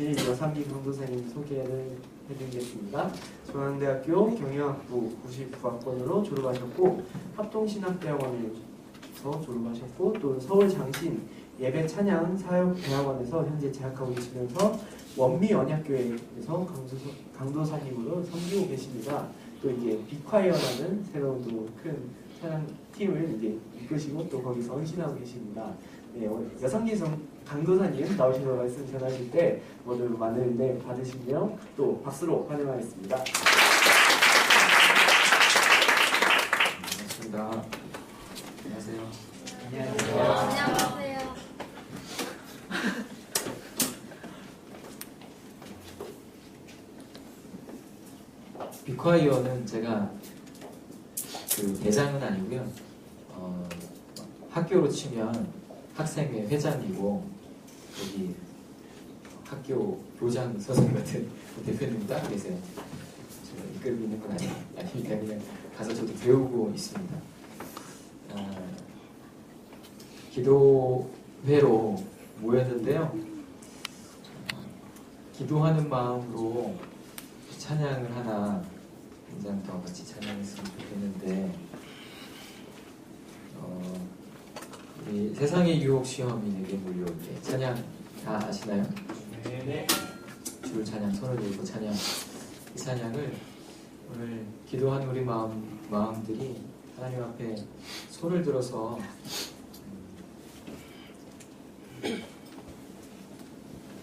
여상기 강도사님 소개를 해드리겠습니다. 중앙대학교 경영학부 99학번으로 졸업하셨고 합동신학대학원에서 졸업하셨고 또 서울장신 예배찬양사역대학원에서 현재 재학하고 계시면서 원미언약교회에서 강도사님으로 섬기고 계십니다. 또 이게 빅콰이어라는 새로운 또 큰 찬양 팀을 이제 이끄시고 또 거기서 헌신하고 계십니다. 네, 여상기 강도사님 나오셔서 말씀 전하실 때 모두 많은 은혜 받으시며 또 박수로 환영하겠습니다. 반갑습니다. 안녕하세요. 안녕하세요. 빅콰이어는 제가 그 대장은 아니고요. 학교로 치면 학생회 회장이고 여기 학교 교장 선생님 같은 대표님이 따로 계세요. 제가 이끌고 있는 건 아니니까 그냥 가서 저도 배우고 있습니다. 기도회로 모였는데요. 기도하는 마음으로 찬양을 하나 굉장히 더 같이 찬양했으면 좋겠는데 우리 세상의 유혹 시험이 내게 몰려올 때 찬양 다 아시나요? 네. 줄 찬양 손을 들고 찬양 이 찬양을 오늘 기도하는 우리 마음들이 하나님 앞에 손을 들어서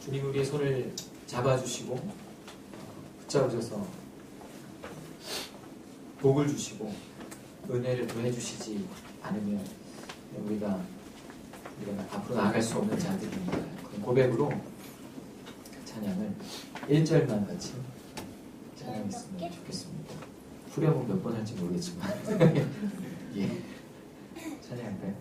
주님 우리의 손을 잡아주시고 붙잡으셔서 복을 주시고 은혜를 더해 주시지 않으면 우리가 앞으로 나아갈 수 없는 자들입니다. 그런 고백으로 그 찬양을 1절만 같이 찬양했으면 좋겠습니다. 후렴은 몇 번 할지 모르겠지만 예, 찬양할까요?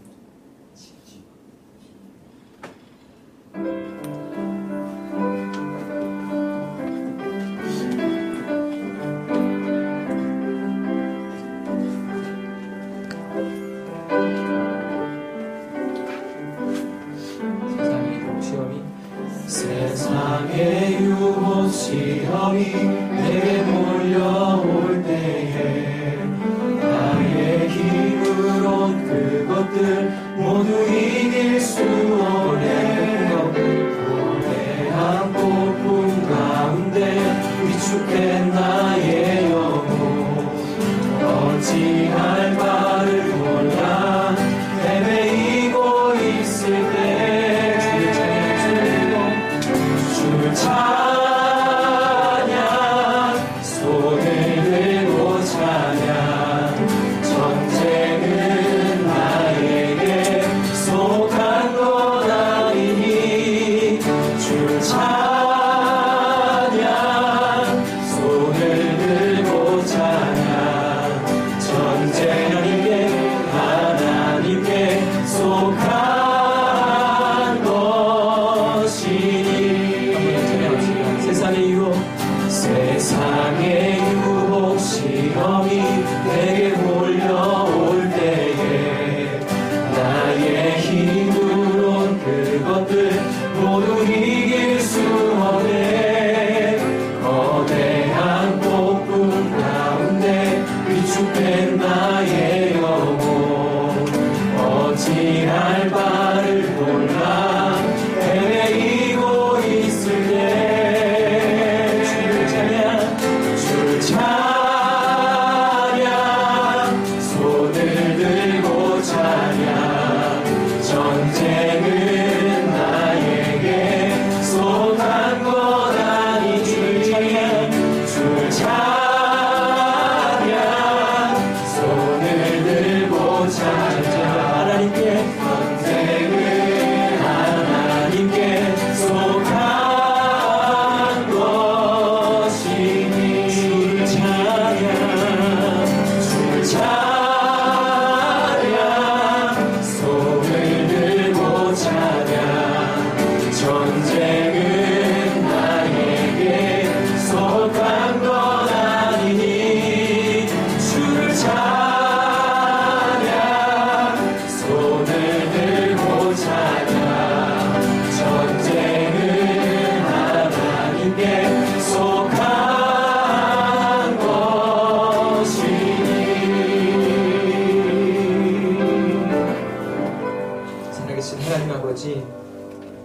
세상의 유혹 시험이 내게 몰려올 때에 나의 힘으로 그것들 모두 이길 수 없네. 거대한 폭풍 가운데 위축된 나의 영혼 어찌할 바를 몰라 헤매이고 있을 때 찬양 손을 들고 찬양 전쟁은 나에게 속한 것 아니니 주 찬양 손을 들고 찬양 전쟁은 하나님께 속한 것이니 세상의 유혹 시험이 내게 몰려올 때에 나의 힘으론 그것들 모두 이길 수 없네. 거대한 폭풍 가운데 위축된 나의 영혼 어찌할 바를 몰라 헤매이고 있을 때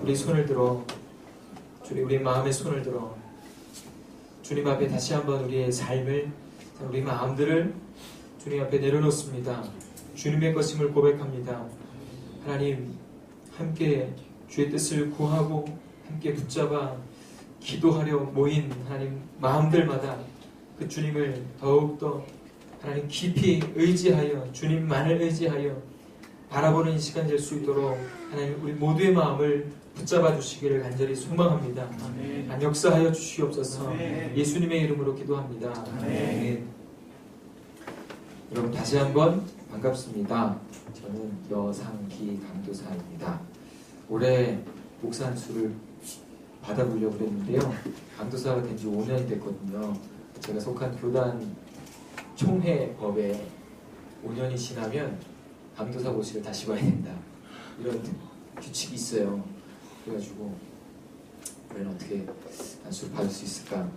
우리 손을 들어 주님, 우리 마음의 손을 들어 주님 앞에 다시 한번 우리의 삶을, 우리 마음들을 주님 앞에 내려놓습니다. 주님의 것임을 고백합니다. 하나님, 함께 주의 뜻을 구하고 함께 붙잡아 기도하려 모인 하나님 마음들마다 그 주님을 더욱더 하나님 깊이 의지하여 주님만을 의지하여 바라보는 이 시간 될 수 있도록 하나님 우리 모두의 마음을 붙잡아 주시기를 간절히 소망합니다. 한 역사하여 주시옵소서. 예수님의 이름으로 기도합니다. 아멘. 여러분 다시 한번 반갑습니다. 저는 여상기 강도사입니다. 올해 목사 안수를 받아보려고 했는데요. 강도사가 된 지 5년이 됐거든요. 제가 속한 교단 총회법에 5년이 지나면 강도사 모시를 다시 봐야 된다. 이런 규칙이 있어요. 그래가지고 우리는 어떻게 안수를 받을 수 있을까?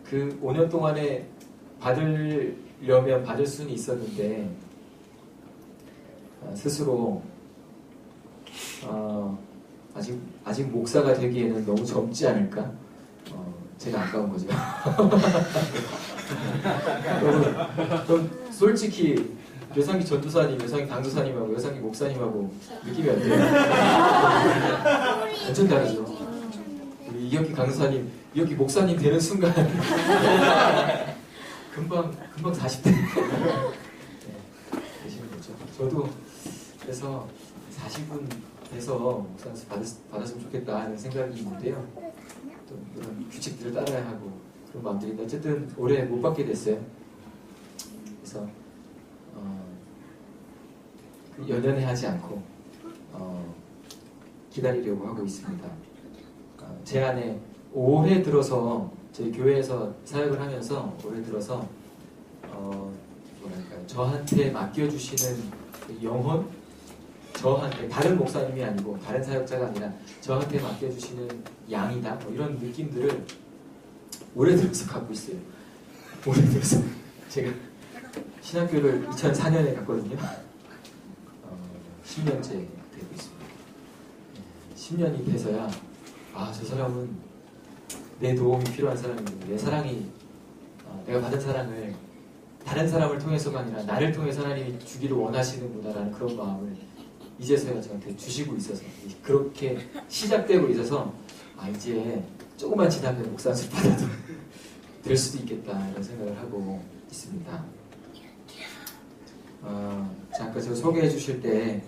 그 5년 동안에 받으려면 받을 수는 있었는데 스스로 아직 목사가 되기에는 너무 젊지 않을까? 제가 아까운 거죠. 그럼 솔직히 여상기 전도사님, 여상기 강도사님하고 여상기 목사님하고 느낌이 어때요? 완전 다르죠. 우리 이혁기 강도사님, 이혁기 목사님 되는 순간 금방 40대 되시는 거죠. 저도 그래서 40은 돼서 목사 받았으면 좋겠다 하는 생각이 있는데요. 또 이런 규칙들을 따라야 하고 그런 마음들인데 어쨌든 올해 못 받게 됐어요. 그래서 연연해 하지 않고 기다리려고 하고 있습니다. 제 안에 올해 들어서 저희 교회에서 사역을 하면서 올해 들어서 뭐랄까요, 저한테 맡겨주시는 그 영혼, 저한테 다른 목사님이 아니고 다른 사역자가 아니라 저한테 맡겨주시는 양이다, 뭐 이런 느낌들을 올해 들어서 갖고 있어요. 올해 들어서 제가 신학교를 2004년에 갔거든요. 10년째 되고 있습니다. 10년이 돼서야 저 사람은 내 도움이 필요한 사람인데 내 사랑이 내가 받은 사랑을 다른 사람을 통해서가 아니라 나를 통해서 하나님이 주기를 원하시는구나라는 그런 마음을 이제서야 저한테 주시고 있어서 그렇게 시작되고 있어서 이제 조금만 지나면 목사 안수를 받아도 될 수도 있겠다 이런 생각을 하고 있습니다. 자, 아까 저 소개해 주실 때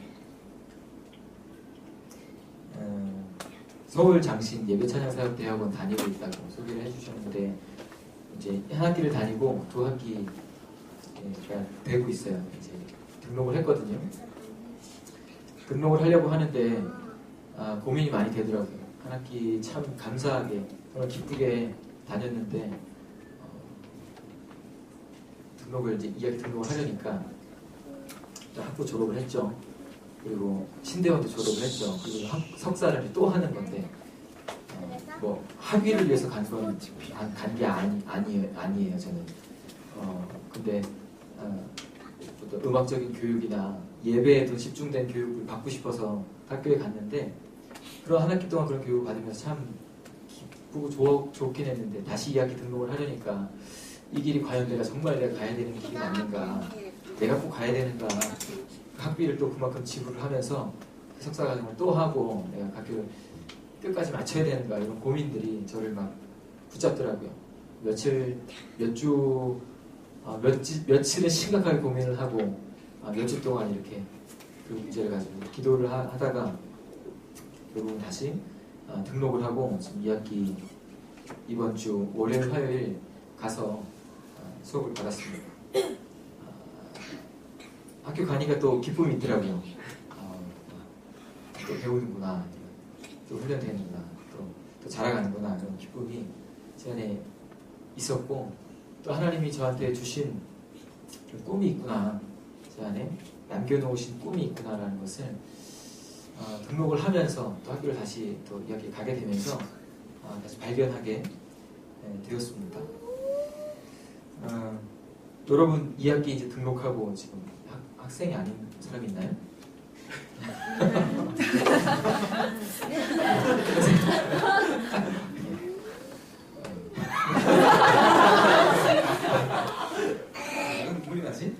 서울 장신 예배찬양사역대학원 다니고 있다고 소개를 해주셨는데 이제 한 학기를 다니고 두 학기가 되고 있어요. 이제 등록을 했거든요. 등록을 하려고 하는데 고민이 많이 되더라고요. 한 학기 참 감사하게 정말 기쁘게 다녔는데 등록을 이제 2학기 등록을 하려니까 학부 졸업을 했죠. 그리고 신대원도 졸업을 했죠. 그리고 석사를 또 하는 건데 뭐 학위를 위해서 간 게 아니에요 저는. 근데 또 음악적인 교육이나 예배에 더 집중된 교육을 받고 싶어서 학교에 갔는데 그런 한 학기 동안 그런 교육을 받으면서 참 기쁘고 좋긴 했는데 다시 2학기 등록을 하려니까 이 길이 과연 정말 내가 가야 되는 길이 맞는가, 내가 꼭 가야 되는가, 학비를 또 그만큼 지불을 하면서 석사 과정을 또 하고 내가 학교를 끝까지 마쳐야 되는가 이런 고민들이 저를 막 붙잡더라고요. 며칠은 심각하게 고민을 하고 몇 주 동안 이렇게 그 문제를 가지고 기도를 하다가 결국은 다시 등록을 하고 지금 2학기 이번 주 월요일 화요일 가서 수업을 받았습니다. 학교 가니까 또 기쁨이 있더라고요. 또 배우는구나, 또 훈련되는구나, 또 자라가는구나 이런 기쁨이 제 안에 있었고 또 하나님이 저한테 주신 꿈이 있구나, 제 안에 남겨놓으신 꿈이 있구나라는 것을 등록을 하면서 또 학교를 다시 또 2학기 가게 되면서 다시 발견하게 되었습니다. 여러분 2학기 이제 등록하고 지금 학생이 아닌 사람이 있나요? 눈물이 나지?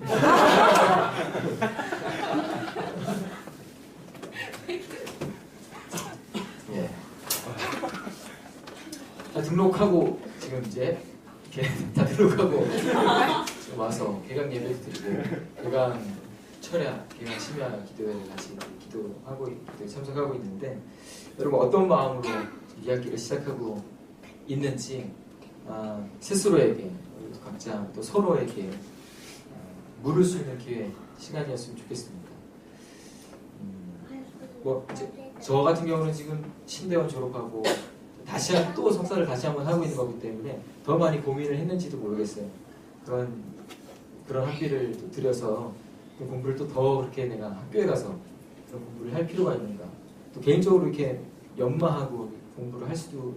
예. 다 등록하고 지금 이제 이렇게 다 등록하고 지금 와서 개강 예배도 드리고 개강 철야, 개강 심야 기도회를 같이 기도하고 기도에 참석하고 있는데 여러분 어떤 마음으로 이 학기를 시작하고 있는지 스스로에게 각자 또 서로에게 물을 수 있는 기회 시간이었으면 좋겠습니다. 뭐 이제 저 같은 경우는 지금 신대원 졸업하고 또 석사를 다시 한번 하고 있는 거기 때문에 더 많이 고민을 했는지도 모르겠어요. 그런 학비를 또 들여서 그 공부를 또 더 그렇게 내가 학교에 가서 그런 공부를 할 필요가 있는가? 또 개인적으로 이렇게 연마하고 공부를 할 수도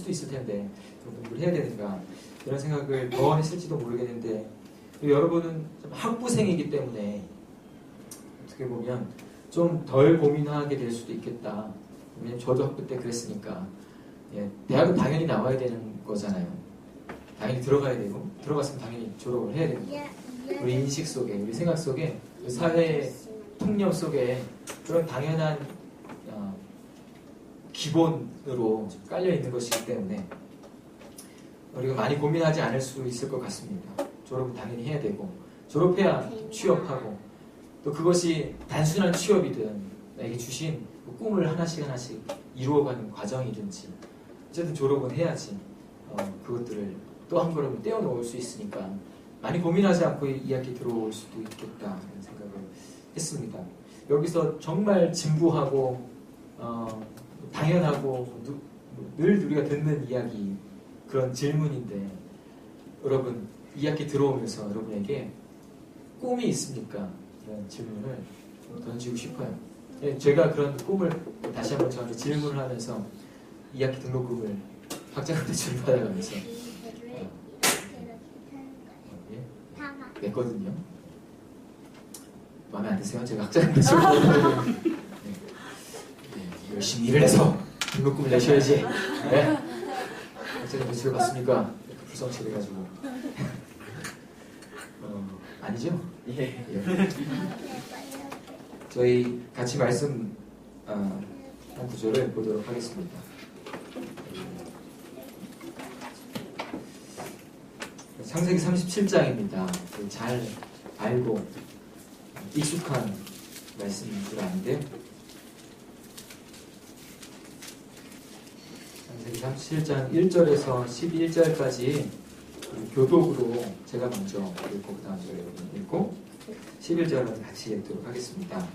있을 텐데 그런 공부를 해야 되는가? 이런 생각을 더 했을지도 모르겠는데 여러분은 좀 학부생이기 때문에 어떻게 보면 좀 덜 고민하게 될 수도 있겠다. 왜냐면 저도 학부 때 그랬으니까. 예, 대학은 당연히 나와야 되는 거잖아요. 당연히 들어가야 되고 들어갔으면 당연히 졸업을 해야 되고 우리 인식 속에 우리 생각 속에 사회 통념 속에 그런 당연한 기본으로 깔려 있는 것이기 때문에 우리가 많이 고민하지 않을 수 있을 것 같습니다. 졸업은 당연히 해야 되고 졸업해야 취업하고 또 그것이 단순한 취업이든 나에게 주신 꿈을 하나씩 이루어가는 과정이든지 어쨌든 졸업은 해야지 그것들을 또 한 걸음 떼어놓을 수 있으니까 많이 고민하지 않고 이 학기 들어올 수도 있겠다 하는 생각을 했습니다. 여기서 정말 진부하고 당연하고 늘 우리가 듣는 이야기 그런 질문인데 여러분 이 학기 들어오면서 여러분에게 꿈이 있습니까? 이런 질문을 던지고 싶어요. 제가 그런 꿈을 다시 한번 저한테 질문을 하면서 2학기 등록금을 학자금 대출을 받아가면서 냈거든요. 마음에 안 드세요? 제가 학자금 대출을 받아가지고 열심히 일을 해서 등록금을 내셔야지. 네? 학자금 대출을 받습니까? 불성실해가지고 아니죠? 예. 저희 같이 말씀 한 구절을 보도록 하겠습니다. 창세기 37장입니다. 잘 알고 익숙한 말씀들 아닌데요. 창세기 37장 1절에서 12절까지 교독으로 제가 먼저 읽고 그 다음 절 여러분 읽고 11절은 같이 읽도록 하겠습니다.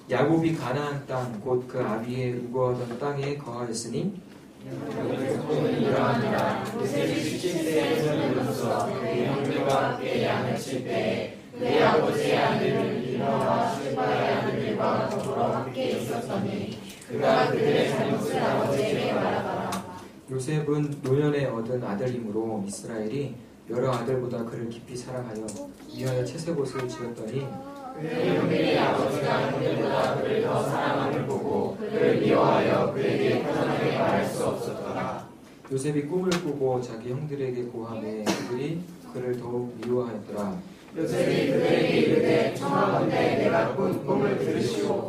야곱이 가나안 땅 곧 그 아비의 우거하던 땅에 거하였으니 이러합니다. 요셉이 17세에 젊음으로써 그의 형들과 함께 양을 칠 때에 그의 아버지의 아들은 리브나와 실바의 아들들과 더불어 함께 있었더니 그가 그들의 잘못을 아버지에게 말하더라. 요셉은 노년에 얻은 아들이므로 이스라엘이 여러 아들보다 그를 깊이 사랑하여 위하여 채색옷을 지었더니 그의 형들이 아버지가 형들보다 그를 더 사랑함을 보고 그를 미워하여 그에게 편안하게 말할 수 없었더라. 요셉이 꿈을 꾸고 자기 형들에게 고하매 그들이 그를 더욱 미워하였더라. 요셉이 그들에게 이르되 청하건대 내가 꾼 꿈을 들으시오.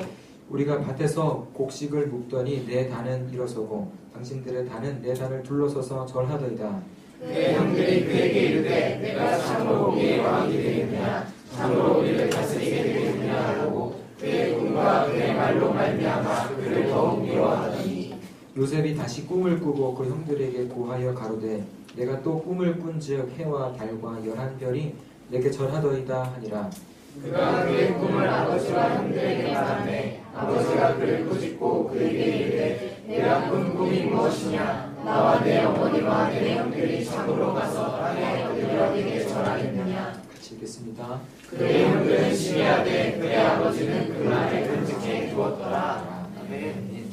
우리가 밭에서 곡식을 묵더니 내 단은 일어서고 당신들의 단은 내 단을 둘러서서 절하더이다. 그의 형들이 그에게 이르되 내가 참으로 우리의 왕이 되겠느냐 참으로 우리를 다스리게 되겠느냐 하고 그의 꿈과 그의 말로 말미암아 그를 더욱 미워하더니 요셉이 다시 꿈을 꾸고 그 형들에게 고하여 가로되 내가 또 꿈을 꾼즉 해와 달과 11별이 내게 절하더이다 하니라. 그가 그의 꿈을 아버지와 형들에게 말하매 아버지가 그를 꾸짖고 그에게 이르되 내가 꾼 꿈이 무엇이냐 나와 내 어머니와 내 형들이 참으로 가서 땅에 그들에게 절하겠느냐. 같이 읽겠습니다. 그의 형들은 시기하되 그의 아버지는 그 말에 끔찍해 두었더라. 아멘.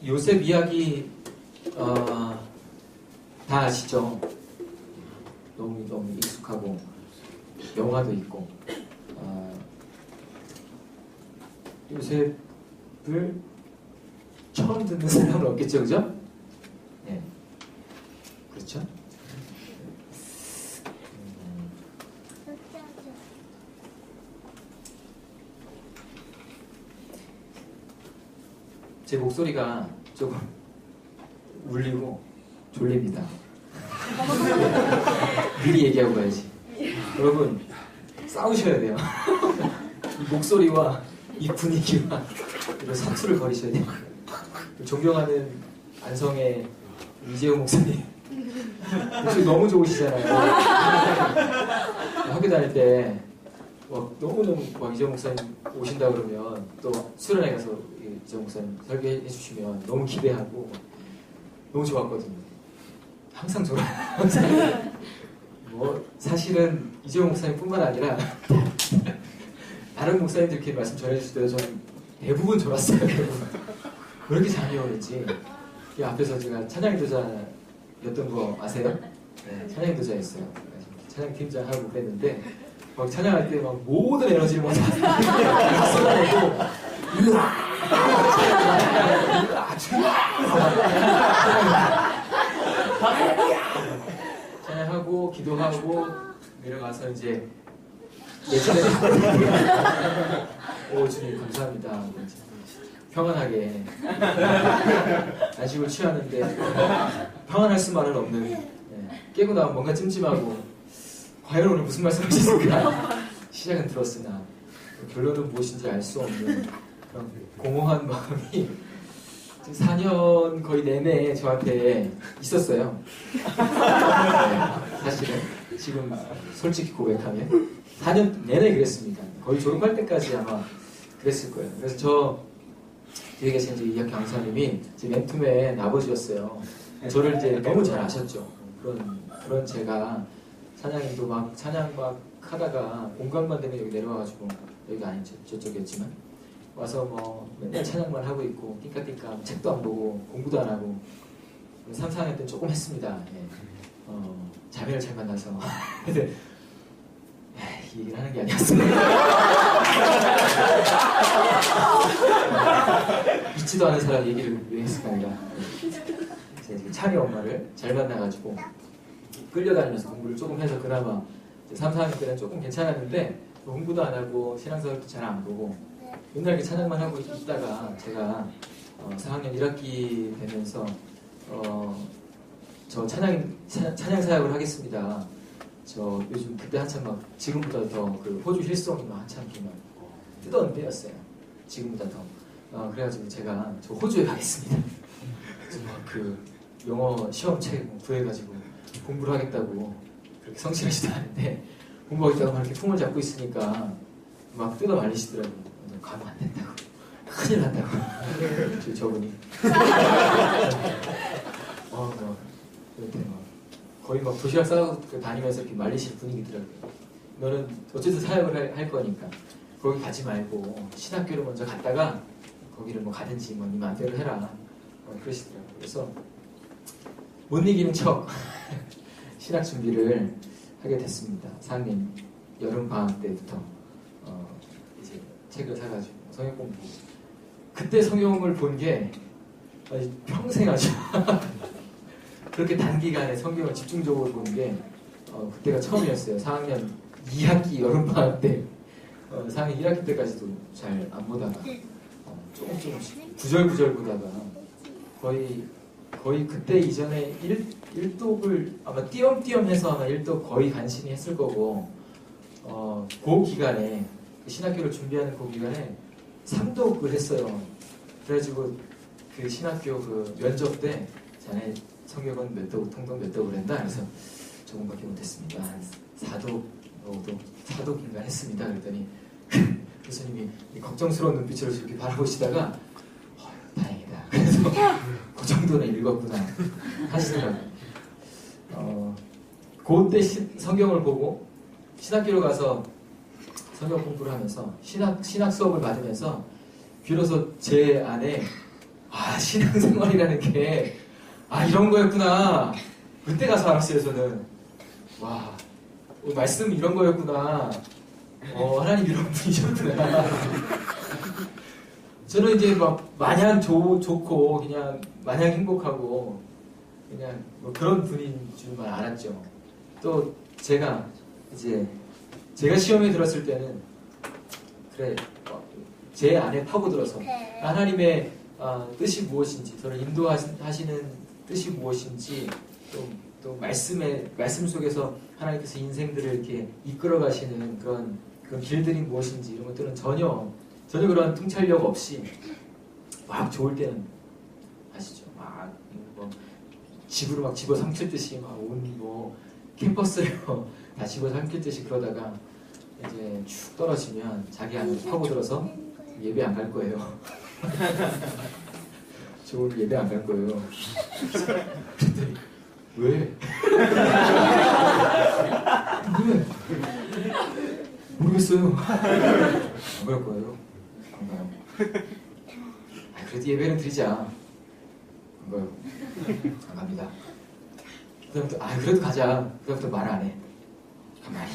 요셉 이야기 다 아시죠? 너무 익숙하고 영화도 있고 요셉을 처음 듣는 사람은 없겠죠, 그죠? 네, 그렇죠? 제 목소리가 조금 울리고 졸립니다. 미리 얘기하고 가야지. 여러분 싸우셔야 돼요. 이 목소리와 이 분위기와 이런 사투를 벌이셔야 돼요. 존경하는 안성의 이재용 목사님 목소리 너무 좋으시잖아요. 학교 다닐 때 너무너무 이재용 목사님 오신다 그러면 또 수련회 가서 이재용 목사님 설교해 주시면 너무 기대하고 너무 좋았거든요. 항상 졸아요. 사실은 이재용 목사님뿐만 아니라 다른 목사님들끼리 말씀 전해주실 때도 저는 대부분 졸았어요. 대부분. 왜 이렇게 잠이 오는지. 이 앞에서 제가 찬양인도자였던 거 아세요? 네, 찬양인도자였어요. 찬양팀장하고 그랬는데 막 찬양할 때 막 모든 에너지를 막 쏟아내고 찬양하고 기도하고 내려가서 이제 예전에 오 주님 감사합니다. 평안하게 안식을 취하는데 평안할 수만은 없는 깨고 나면 뭔가 찜찜하고 과연 오늘 무슨 말씀 하셨을까 시작은 들었으나 결론은 무엇인지 알 수 없는 그런 공허한 마음이 4년 거의 내내 저한테 있었어요. 사실은 지금 솔직히 고백하면 4년 내내 그랬습니다. 거의 졸업할 때까지 아마 그랬을 거예요. 그래서 뒤에 계신 이제 이학 강사님이 제 맨투맨 아버지였어요. 저를 이제 너무 잘 아셨죠. 그런 제가 찬양 막 하다가 공강만 되면 여기 내려와가지고 여기가 아니죠. 저쪽이었지만 와서 맨날 찬양만 하고 있고 띵까띵까 책도 안 보고 공부도 안 하고 3, 4학년 때 조금 했습니다. 자매를 잘 만나서 근데 이 얘기를 하는 게 아니었어요. 있지도 않은 사람 얘기를 왜 했을까 아니라 제 찬이 엄마를 잘 만나가지고 끌려다니면서 공부를 조금 해서 그나마 3, 4학년 때는 조금 괜찮았는데 공부도 안 하고 신앙서적도 잘 안 보고 맨날 이렇게 찬양만 하고 있다가 제가 4학년 1학기 되면서 저 찬양 사역을 하겠습니다. 저 요즘 그때 한참 막 지금보다 더 그 호주 힐송이 막 한참 이렇게 막 뜨던 때였어요. 지금보다 더. 그래가지고 제가 저 호주에 가겠습니다. 그래서 막 그 영어 시험책 구해가지고 공부를 하겠다고 그렇게 성실하지도 않은데 공부하겠다고 막 이렇게 품을 잡고 있으니까 막 뜯어 말리시더라고요. 가면 안 된다고. 큰일 난다고. 저분이. 그때 거의 막 도시락 싸고 다니면서 이렇게 말리실 분위기더라고요. 너는 어쨌든 사역을 할 거니까 거기 가지 말고 신학교를 먼저 갔다가 거기를 뭐 가든지 뭐 네 맘대로 해라. 그러시더라고요. 그래서 못 이기는 척 신학 준비를 하게 됐습니다. 4학년 여름 방학 때부터 이제 책을 사가지고 성경 공부. 그때 성경을 본 게 평생 아주 그렇게 단기간에 성경을 집중적으로 보는 게 그때가 처음이었어요. 4학년 2학기 여름방학 때 4학년 1학기 때까지도 잘 안 보다가 조금씩 구절구절 보다가 거의 그때 이전에 1독을 아마 띄엄띄엄 해서 아마 1독 거의 간신히 했을 거고 그 기간에 신학교를 준비하는 그 기간에 3독을 했어요. 그래가지고 그 신학교 그 면접 때 자네 성경은 몇 독, 통독 몇 독을 했나? 그래서 조금밖에 못했습니다. 한 4독, 5독, 4독인가 했습니다. 그랬더니 교수님이 걱정스러운 눈빛으로 이렇게 바라보시다가 다행이다. 그래서 그 정도는 읽었구나 하시더라고요. 그때 성경을 보고 신학교로 가서 성경 공부를 하면서 신학 수업을 받으면서 비로소 제 안에 신앙생활이라는 게 이런 거였구나. 그때 가서 알았어요. 저는 말씀 이런 거였구나. 하나님 이런 분이셨구나. 저는 이제 막 마냥 좋고 그냥 마냥 행복하고 그냥 뭐 그런 분인 줄만 알았죠. 또 제가 시험에 들었을 때는 그래 제 안에 파고들어서 하나님의 뜻이 무엇인지 저를 인도하시는 뜻이 무엇인지 또 말씀 속에서 하나님께서 인생들을 이렇게 이끌어 가시는 그런 길들이 무엇인지 이런 것들은 전혀 그런 통찰력 없이 막 좋을 때는 아시죠? 막 뭐 집으로 막 집어삼킬 듯이 막 온 뭐 캠퍼스를 다 집어삼킬 듯이 그러다가 이제 쭉 떨어지면 자기 안에 파고들어서 예배 안 갈 거예요. 저 오늘 예배 안 갈 거예요. 그랬더니 왜? 왜? 모르겠어요. 안 갈 거예요. 안 가요. 그래도 예배는 드리자. 안 가요. 안 갑니다. 그다음부터 그래도 가자. 그다음부터 말 안 해. 가만히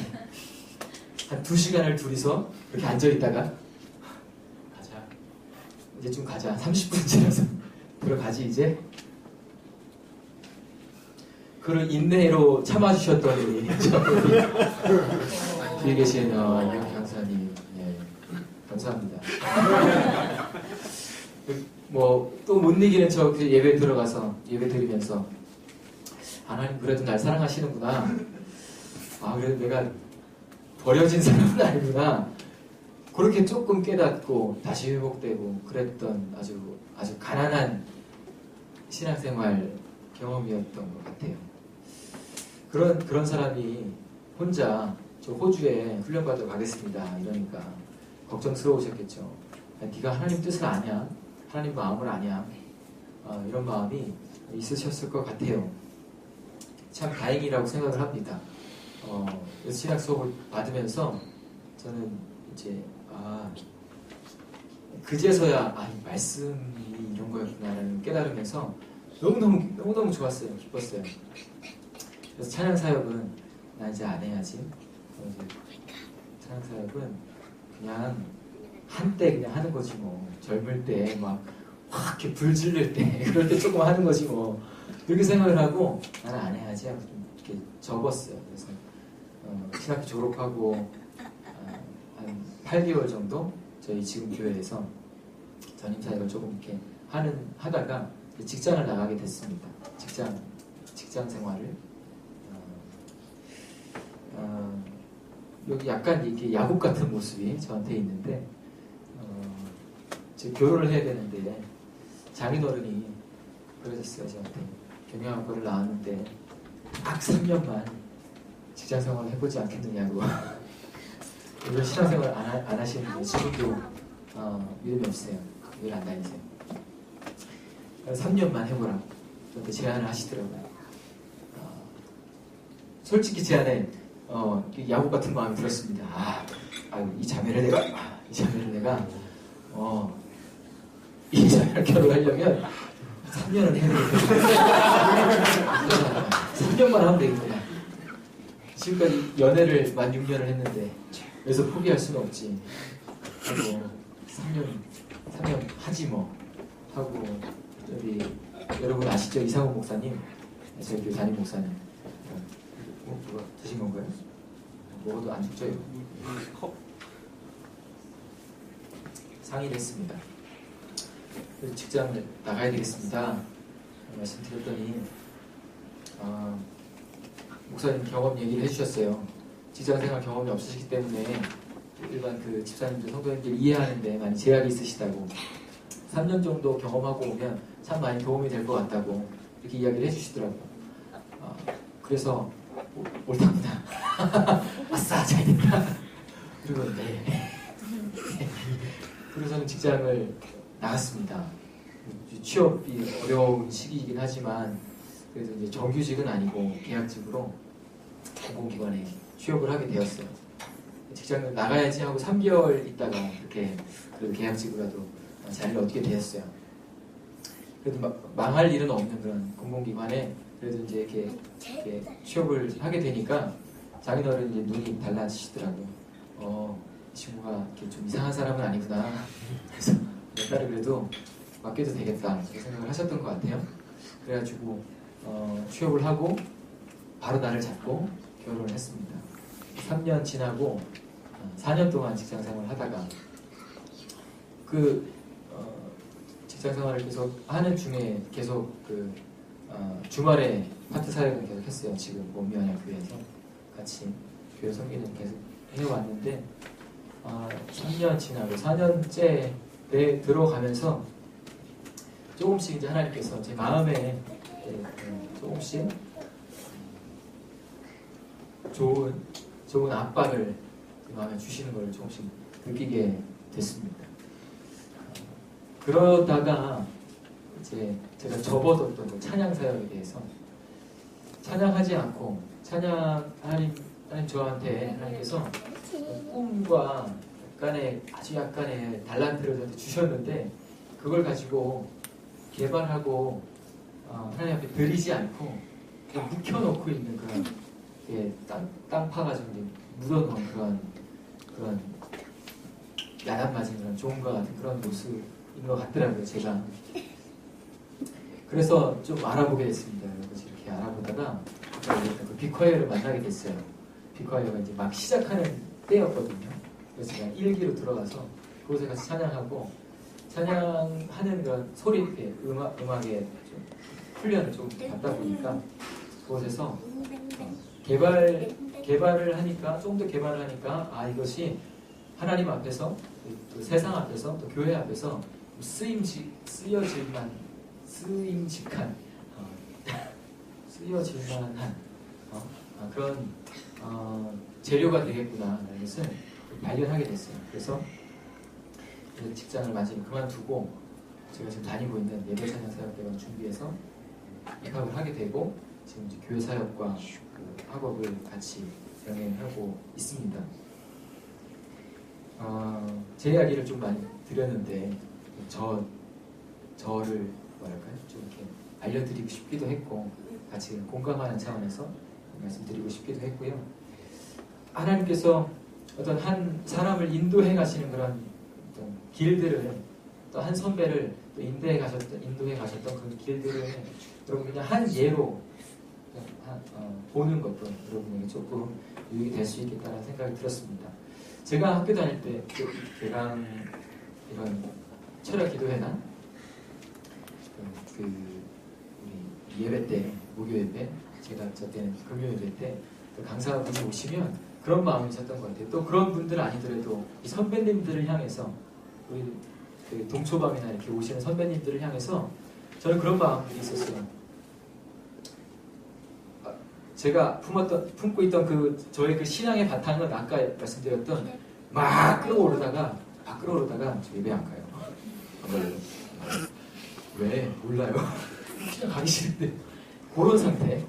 한 2시간을 둘이서 이렇게 앉아있다가 가자. 이제 좀 가자. 30분 지나서 들어가지 이제. 그런 인내로 참아주셨던 우리 뒤에 계신 이영 강사님, 예, 감사합니다. 뭐 또 못 이기는 척 예배 들어가서 예배 드리면서 하나님 그래도 날 사랑하시는구나. 그래도 내가 버려진 사람은 아니구나. 그렇게 조금 깨닫고 다시 회복되고 그랬던 아주 가난한 신앙생활 경험이었던 것 같아요. 그런 사람이 혼자 저 호주에 훈련받으러 가겠습니다. 이러니까 걱정스러우셨겠죠. 네가 하나님 뜻을 아냐? 하나님 마음을 아냐? 이런 마음이 있으셨을 것 같아요. 참 다행이라고 생각을 합니다. 그래서 신학 수업을 받으면서 저는 이제 그제서야 말씀이 이런 거였구나라는 깨달으면서 너무너무 좋았어요. 기뻤어요. 그래서 찬양 사역은 나 이제 안 해야지. 찬양 사역은 그냥 한때 그냥 하는 거지 뭐. 젊을 때 막 확 이렇게 불 질릴 때 그럴 때 조금 하는 거지 뭐. 이렇게 생각을 하고 나는 안 해야지 하고 좀 이렇게 접었어요. 그래서 신학교 졸업하고 한 8개월 정도 저희 지금 교회에서 전임 사역을 조금 이렇게 하다가 직장을 나가게 됐습니다. 직장 생활을 여기 약간 이렇게 야곱 같은 모습이 저한테 있는데 지금 결혼을 해야 되는데 장인어른이 그러셨어요. 저한테 경영학과를 나왔는데 딱 3년만 직장생활을 해보지 않겠느냐고. 이런 신앙생활 안 하시는데 지금도 믿음이 없으세요. 왜 안 다니세요? 3년만 해보라고 저한테 제안을 하시더라고요. 솔직히 제 안에 야구 같은 마음이 들었습니다. 이 자매를 내가 이 자매를 결혼하려면 3년을 해야 되겠구나. 3년만 하면 되겠구나. 지금까지 연애를 만 6년을 했는데 그래서 포기할 수는 없지. 하고 3년 하지 뭐 하고 우리 여러분 아시죠? 이상호 목사님, 저희 교회 담임 목사님. 뭐가 드신 건가요? 먹어도 안 죽죠? 상의를 했습니다. 그래서 직장을 나가야 되겠습니다. 말씀드렸더니 목사님 경험 얘기를 해주셨어요. 직장생활 경험이 없으시기 때문에 일반 그 집사님들, 성도님들 이해하는데 많이 제약이 있으시다고 3년 정도 경험하고 오면 참 많이 도움이 될 것 같다고 이렇게 이야기를 해주시더라고요. 그래서 옳답니다. 아싸 잘 됐다. 그리고 네. 그래서는 직장을 나갔습니다. 취업이 어려운 시기이긴 하지만 그래도 이제 정규직은 아니고 계약직으로 공공기관에 취업을 하게 되었어요. 직장을 나가야지 하고 3개월 있다가 이렇게 그래도 계약직으로라도 자리를 얻게 되었어요. 그래도 망할 일은 없는 그런 공공기관에 그래도 이제 이렇게 취업을 하게 되니까 장인어른 이제 눈이 달라지시더라고요. 이 친구가 이렇게 좀 이상한 사람은 아니구나. 그래서 내 딸을 그래도 맡겨도 되겠다 이렇게 생각을 하셨던 것 같아요. 그래가지고 취업을 하고 바로 나를 잡고 결혼을 했습니다. 3년 지나고 4년 동안 직장생활을 하다가 그 직장생활을 계속 하는 중에 계속 주말에 파트 사역을 계속 했어요. 지금 원미언약교회에서 같이 교회 섬기는 계속 해왔는데 3년 지나고 4년째에 들어가면서 조금씩 이제 하나님께서 제 마음에 조금씩 좋은 압박을 제 마음에 주시는 걸 조금씩 느끼게 됐습니다. 그러다가 이제 제가 접어뒀던 그 찬양 사역에 대해서 찬양하지 않고 하나님 저한테 하나님께서 꿈과 아주 약간의 달란트를 저한테 주셨는데 그걸 가지고 개발하고 하나님 앞에 드리지 않고 그냥 묵혀놓고 있는 그런 땅 파가지고 묻어놓은 그런 야단 맞은 그런 종과 같은 그런 모습인 것 같더라고요. 제가 그래서 좀 알아보게 됐습니다. 그래서 이렇게 알아보다가 그 빅화이어를 만나게 됐어요. 빅화이어가 이제 막 시작하는 때였거든요. 그래서 제가 1기로 들어가서 그곳에 같이 찬양하고 찬양하는 그런 소리 음악에 좀 훈련을 좀 받다 보니까 그곳에서 개발을 하니까 조금 더 개발을 하니까 이것이 하나님 앞에서 또 세상 앞에서 또 교회 앞에서 쓰여질만한 그런 재료가 되겠구나라는 것을 발견하게 됐어요. 그래서 직장을 마지막 그만두고 제가 지금 다니고 있는 예배 찬양 사역대원 준비해서 입학을 하게 되고 지금 이제 교회 사역과 그 학업을 같이 병행하고 있습니다. 제 이야기를 좀 많이 드렸는데 저를 뭐랄까요? 좀 이렇게 알려드리고 싶기도 했고 같이 공감하는 차원에서 말씀드리고 싶기도 했고요. 하나님께서 어떤 한 사람을 인도해 가시는 그런 어떤 길들을 또 한 선배를 또 인도해 가셨던 그 길들을 여러분 그냥 한 예로 보는 것도 여러분에게 조금 유익이 될 수 있겠다는 생각이 들었습니다. 제가 학교 다닐 때 개강 이런 철학 기도회나 우리 예배 때 목요 예배 제가 저 때는 금요 예배 때 강사분이 오시면 그런 마음이 있었던 것 같아요. 또 그런 분들 아니더라도 이 선배님들을 향해서 우리 그 동초방이나 이렇게 오시는 선배님들을 향해서 저는 그런 마음들이 있었어요. 제가 품고 있던 저의 그 신앙의 바탕은 아까 말씀드렸던 막 끌어오르다가 저 예배 안 가요. 왜? 몰라요. 그냥 가기 싫은데 그런 상태.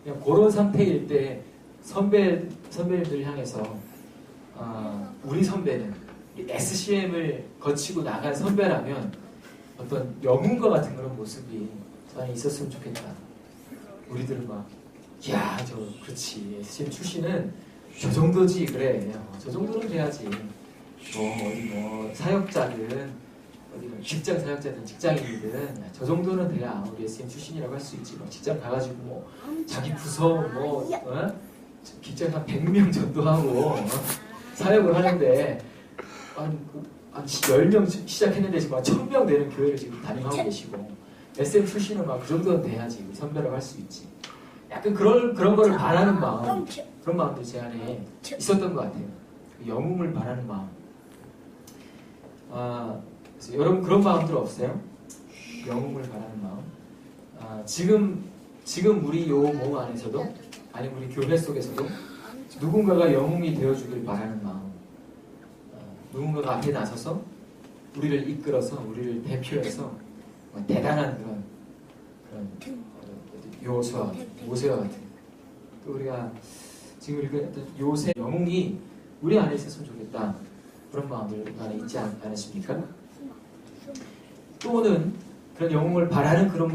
그냥 그런 상태일 때 선배님들 향해서 우리 선배는 SCM을 거치고 나간 선배라면 어떤 영웅과 같은 그런 모습이 저 안에 있었으면 좋겠다. 우리들은 그렇지. SCM 출신은 저 정도지, 그래. 저 정도는 돼야지. 사역자든, 직장 사역자든, 직장인이든, 저 정도는 돼야 우리 SCM 출신이라고 할 수 있지. 직장 가가지고 자기 부서, 직장 한 100명 전도하고, 사역을 하는데, 한 10명 시작했는데 지금 1000명 되는 교회를 지금 담임하고 계시고, SM 출신은 그 정도는 돼야지. 선배라고 할 수 있지. 약간 그런 거를 바라는 마음, 그런 마음도 제 안에 있었던 것 같아요. 영웅을 바라는 마음. 그래서 여러분 그런 마음들 없어요? 영웅을 바라는 마음. 지금 우리 요 몸 안에서도, 아니면 우리 교회 속에서도 누군가가 영웅이 되어주길 바라는 마음. 누군가가 앞에 나서서 우리를 이끌어서, 우리를 대표해서 대단한 그런 요소와 모세와 같은, 또 우리가 지금 읽은 요새 영웅이 우리 안에 있었으면 좋겠다, 그런 마음들 안에 있지 않으십니까? 또는 그런 영웅을 바라는 그런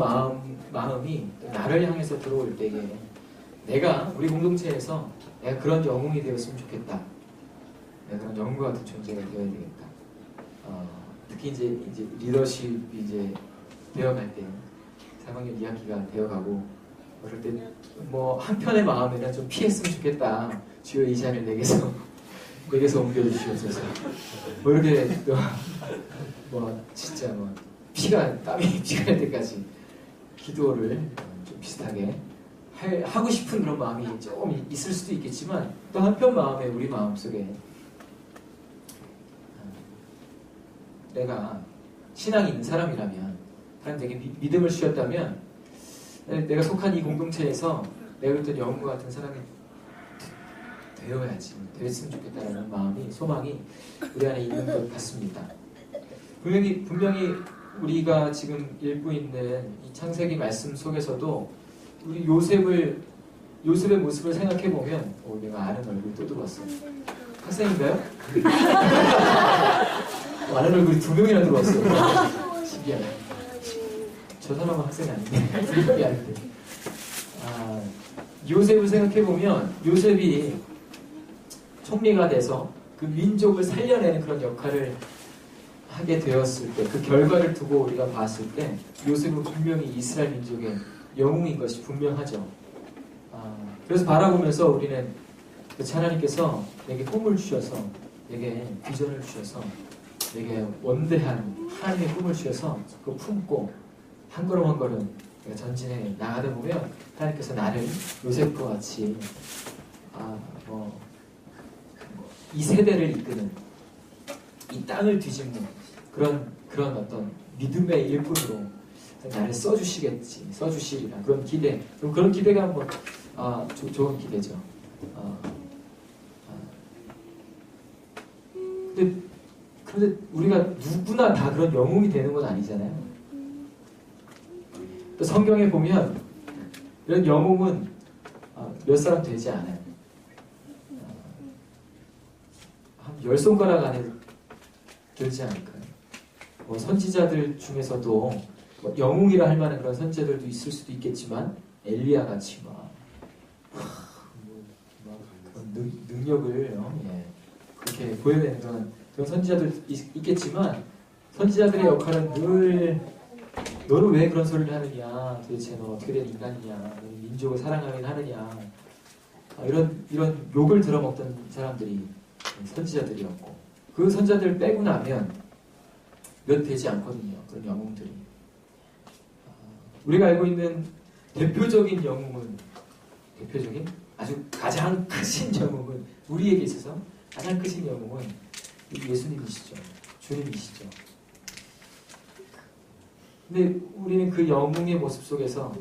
마음이 나를 향해서 들어올 때에 우리 공동체에서 내가 그런 영웅이 되었으면 좋겠다, 내가 그런 영웅과 같은 존재가 되어야 되겠다, 특히 이제 리더십이 이제 되어갈 때 3학년 2학기가 되어가고 그럴 때 뭐 한편의 마음에는 좀 피했으면 좋겠다. 주여 이 잔을 내게서 옮겨주시옵소서. 뭐 이렇게 뭐 진짜 뭐 땀이 피가 날 때까지 기도를 좀 비슷하게 하고 싶은 그런 마음이 조금 있을 수도 있겠지만 또 한편 마음에 우리 마음속에 내가 신앙이 있는 사람이라면 하나님에게 믿음을 주셨다면 내가 속한 이 공동체에서 내가 어떤 영웅과 같은 사람이 되었으면 좋겠다는 마음이 소망이 우리 안에 있는 것 같습니다. 분명히 우리가 지금 읽고 있는 이 창세기 말씀 속에서도 우리 요셉의 모습을 생각해 보면 내가 아는 얼굴 또 들어왔어. 학생인가요? 아는 얼굴이 2명이나 들어왔어요. 신기하네. 저 사람은 학생이 아닌데 2명이 아닌데. 요셉을 생각해 보면 요셉이 총리가 돼서 그 민족을 살려내는 그런 역할을 하게 되었을 때 그 결과를 두고 우리가 봤을 때 요셉은 분명히 이스라엘 민족의 영웅인 것이 분명하죠. 그래서 바라보면서 우리는 하나님께서 내게 꿈을 주셔서 내게 비전을 주셔서 내게 원대한 하나님의 꿈을 주셔서 그걸 품고 한 걸음 한 걸음 내가 전진해 나가다 보면 하나님께서 나를 요셉과 같이 이 세대를 이끄는 이 땅을 뒤집는 그런 어떤 믿음의 일꾼으로 나를 써주시리라 그런 기대. 그런 기대가 한번 좋은 기대죠. 그런데 우리가 누구나 다 그런 영웅이 되는 건 아니잖아요. 또 성경에 보면 이런 영웅은 몇 사람 되지 않아요. 한 10손가락 안에 들지 않을까요? 뭐 선지자들 중에서도 뭐 영웅이라 할 만한 그런 선지자들도 있을 수도 있겠지만 엘리야 같이 그런 능력을 그렇게 보여내는 그런 선지자들 있겠지만 선지자들의 역할은 늘 너는 왜 그런 소리를 하느냐, 도대체 너 어떻게 된 인간이냐, 너는 민족을 사랑하긴 하느냐, 이런 욕을 들어먹던 사람들이 선지자들이었고 그 선지자들을 빼고 나면 몇 되지 않거든요. 그런 영웅들이. 우리가 알고 있는 대표적인 아주 가장 크신 영웅은 우리에게 있어서 가장 크신 영웅은 예수님이시죠. 주님이시죠. 근데 우리는 그 영웅의 모습 속에서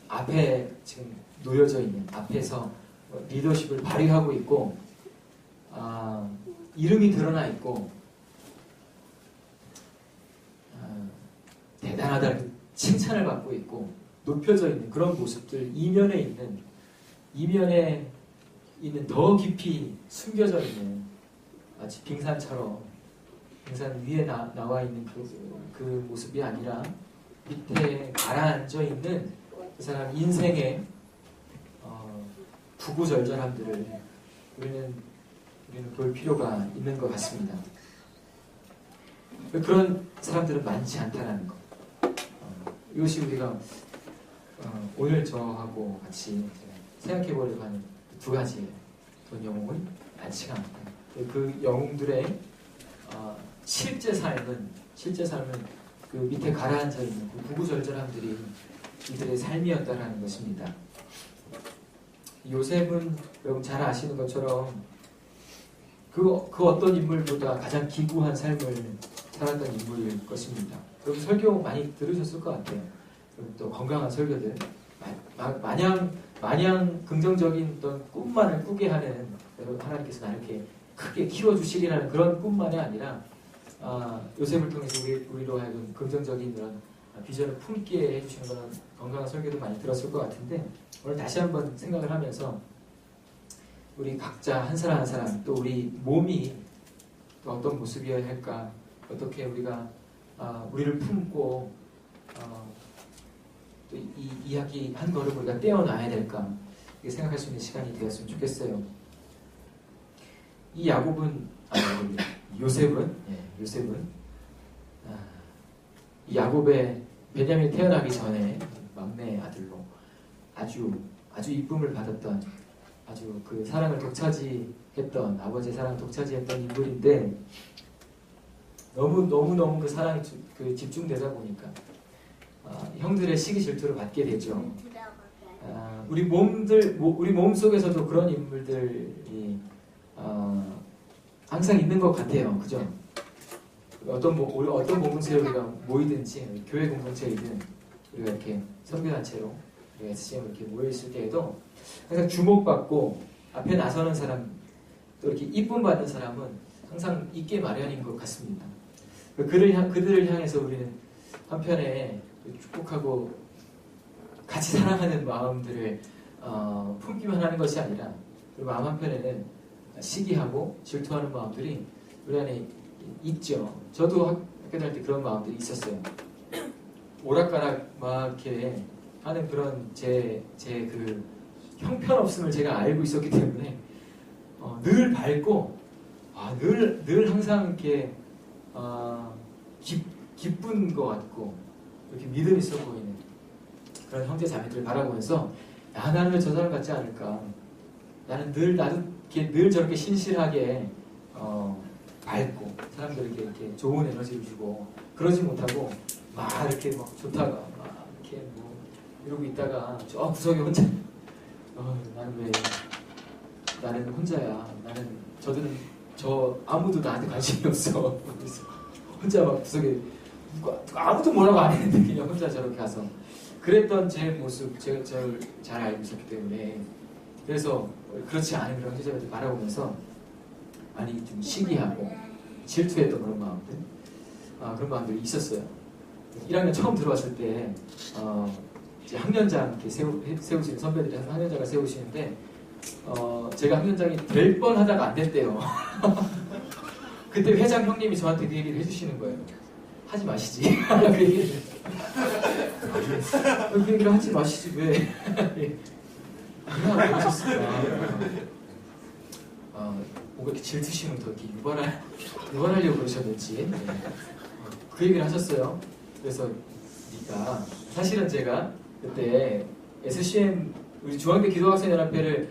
앞에 지금 놓여져 있는 앞에서 리더십을 발휘하고 있고 이름이 드러나 있고 대단하다는 칭찬을 받고 있고 높여져 있는 그런 모습들 이면에 있는 더 깊이 숨겨져 있는 마치 빙산 위에 나와 있는 그 모습이 아니라 밑에 가라앉아 있는 그 사람 인생의 구구절절함들을 우리는 볼 필요가 있는 것 같습니다. 그런 사람들은 많지 않다는 것. 이것이 우리가 오늘 저하고 같이 생각해 보려고 하는 두 가지예요. 그런 영웅은 많지가 않다. 그 영웅들의 실제 삶은 그 밑에 가라앉아 있는 그 구구절절함들이 이들의 삶이었다라는 것입니다. 요셉은 여러분 잘 아시는 것처럼 그 어떤 인물보다 가장 기구한 삶을 살았던 인물일 것입니다. 여러분 설교 많이 들으셨을 것 같아요. 그리고 또 건강한 설교들 마냥 긍정적인 어떤 꿈만을 꾸게 하는 여러분 하나님께서 나를 이렇게 크게 키워주시리라는 그런 꿈만이 아니라 요셉을 통해서 우리로 하여금 긍정적인 그런 비전을 품게 해주시는 그런 건강한 설교도 많이 들었을 것 같은데 오늘 다시 한번 생각을 하면서 우리 각자 한 사람 한 사람 또 우리 몸이 또 어떤 모습이어야 할까 어떻게 우리가 우리를 품고 또 이 이야기 한 걸음 우리가 떼어놔야 될까 생각할 수 있는 시간이 되었으면 좋겠어요. 이 요셉은 요셉은 이 야곱의 베냐민이 태어나기 전에 막내 아들로 아주 이쁨을 받았던 아주 그 사랑을 독차지했던 아버지의 사랑을 독차지했던 인물인데 너무 그 사랑이 그 집중되다 보니까 형들의 시기 질투를 받게 되죠. 우리 몸 속에서도 그런 인물들이 항상 있는 것 같아요. 그죠? 어떤 공동체에 우리가 모이든지 교회 공동체이든 우리가 이렇게 선교단체로 우리가 SCM 이렇게 모여 있을 때에도 항상 주목받고 앞에 나서는 사람 또 이렇게 이쁨 받는 사람은 항상 있게 마련인 것 같습니다. 그들을 향해서 우리는 한편에 축복하고 같이 사랑하는 마음들을 품기만 하는 것이 아니라 그 마음 한편에는 시기하고 질투하는 마음들이 우리 안에 있죠. 저도 학교 다닐 때 그런 마음들이 있었어요. 오락가락 막 이렇게 하는 그런 제 그 형편없음을 제가 알고 있었기 때문에 늘 밝고 늘 항상 이렇게 기쁜 것 같고 이렇게 믿음 있어 보이는 그런 형제 자매들을 바라보면서 나는 왜 저 사람 같지 않을까? 나도 늘 저렇게 신실하게 밝고 사람들에게 이렇게 좋은 에너지를 주고 그러지 못하고 막 이렇게 막 좋다가 막 이렇게 뭐 이러고 있다가 저 구석에 혼자 나는 혼자야. 저 아무도 나한테 관심이 없어. 그래서 혼자 막 구석에 누가 아무도 뭐라고 안 했는데 그냥 혼자 저렇게 가서 그랬던 제 모습 제가 저를 잘 알고 있었기 때문에 그래서 그렇지 않은 그런 형제자매들 바라보면서 많이 좀 시기하고 질투했던 그런 마음들 그런 마음들이 있었어요. 1학년 처음 들어왔을 때 이제 학년장 이렇게 세우시는 선배들이 학년장을 세우시는데 제가 학년장이 될 뻔하다가 안 됐대요. 그때 회장 형님이 저한테 그 얘기를 해주시는 거예요. 하지 마시지. 그 얘기를 하지 마시지 왜? 그냥 하셨을까? 뭔가 이렇게 질투심을 더 이렇게 유발하려고 그러셨는지 그 얘기를 하셨어요. 그래서 그러니까 사실은 제가 그때 SCM 우리 중앙대 기도학생연합회를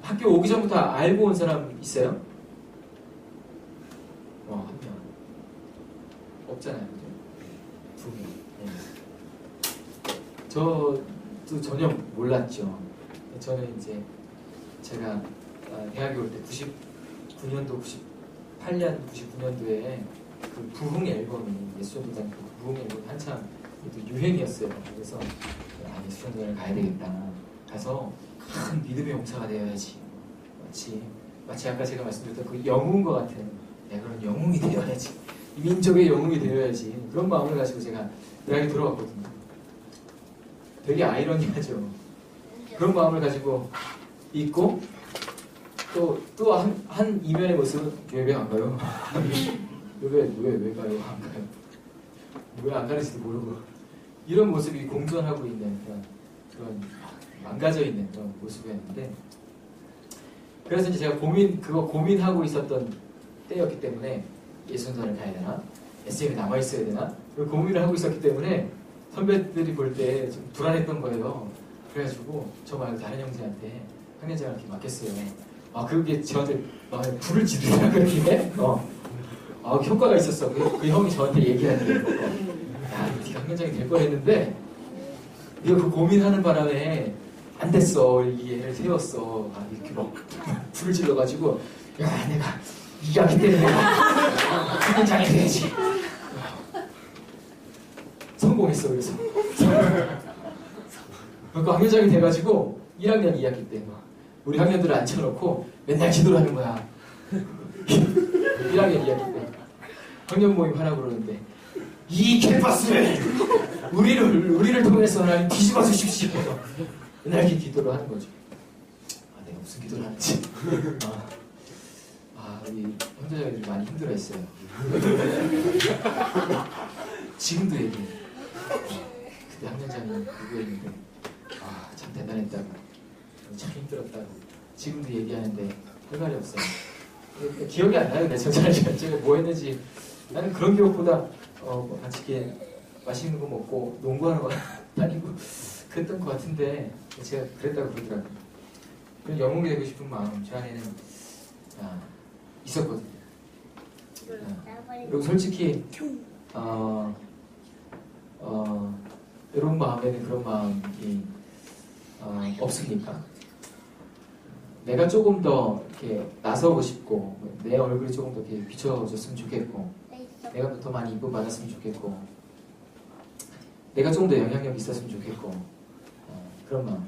학교 오기 전부터 알고 온 사람 있어요? 한 명. 없잖아요. 그죠? 2명. 네. 저도 전혀 몰랐죠. 저는 이제 제가 대학에 올 때 99년도, 98년, 99년도에 그 부흥 앨범이 예수전도단 그 부흥 앨범이 한참 유행이었어요. 그래서 예수전도단을 가야 되겠다. 가서 큰 믿음의 용사가 되어야지. 마치 아까 제가 말씀드렸던 그 영웅과 같은 그런 영웅이 되어야지. 이 민족의 영웅이 되어야지. 그런 마음을 가지고 제가 대학에 들어왔거든요. 되게 아이러니하죠. 그런 마음을 가지고 있고 또 한 이면의 모습은 교회 안 가요. 왜 가요? 안 가요. 왜 안 가는지도 모르고 이런 모습이 공존하고 있는 그런 망가져 있는 그런 모습이었는데 그래서 이제 제가 고민하고 있었던 때였기 때문에 예수전도단을 가야 되나? SCM에 남아 있어야 되나? 고민을 하고 있었기 때문에 선배들이 볼 때 좀 불안했던 거예요. 그래가지고 저 말고 다른 형제한테 학년장을 이렇게 맡겼어요. 그게 저한테 불을 지르더라고요. 효과가 있었어. 그 형이 저한테 얘기하는 게 네가 학년장이 될 뻔했는데 네가 그 고민하는 바람에 안 됐어. 이 애를 세웠어. 이렇게 막 불을 질러가지고 내가 이겼기 때문에 학년장이 돼야지. 성공했어. 그래서 그러니까 학년장이 돼가지고 1학년 2학기 때 우리 학년들을 앉혀놓고 맨날 기도를 하는 거야. 1학년 2학기 때 학년 모임 하라고 그러는데 이 캠퍼스를 우리를 통해서 하나님 뒤집어 주십시오. 맨날 이렇게 기도를 하는 거죠. 내가 무슨 기도를 하는지. 우리 형제자매들이 많이 힘들어했어요. 지금도 얘기해. 그때 학년장이 누구였는데 참 대단했다고 참 힘들었다고 지금도 얘기하는데 할 말이 없어요. 기억이 안 나요. 제가 뭐 했는지 나는 그런 기억보다 뭐 같이 이렇게 맛있는 거 먹고 농구하러 다니고 그랬던 것 같은데 제가 그랬다고 그러더라고요. 그런 영웅이 되고 싶은 마음 제 안에는 있었거든요. 그리고 솔직히 여러분 마음에는 그런 마음이 없습니까? 내가 조금 더 이렇게 나서고 싶고 내 얼굴이 조금 더 이렇게 비춰졌으면 좋겠고 내가 더 많이 이쁨 받았으면 좋겠고 내가 좀 더 영향력이 있었으면 좋겠고 그런 마음.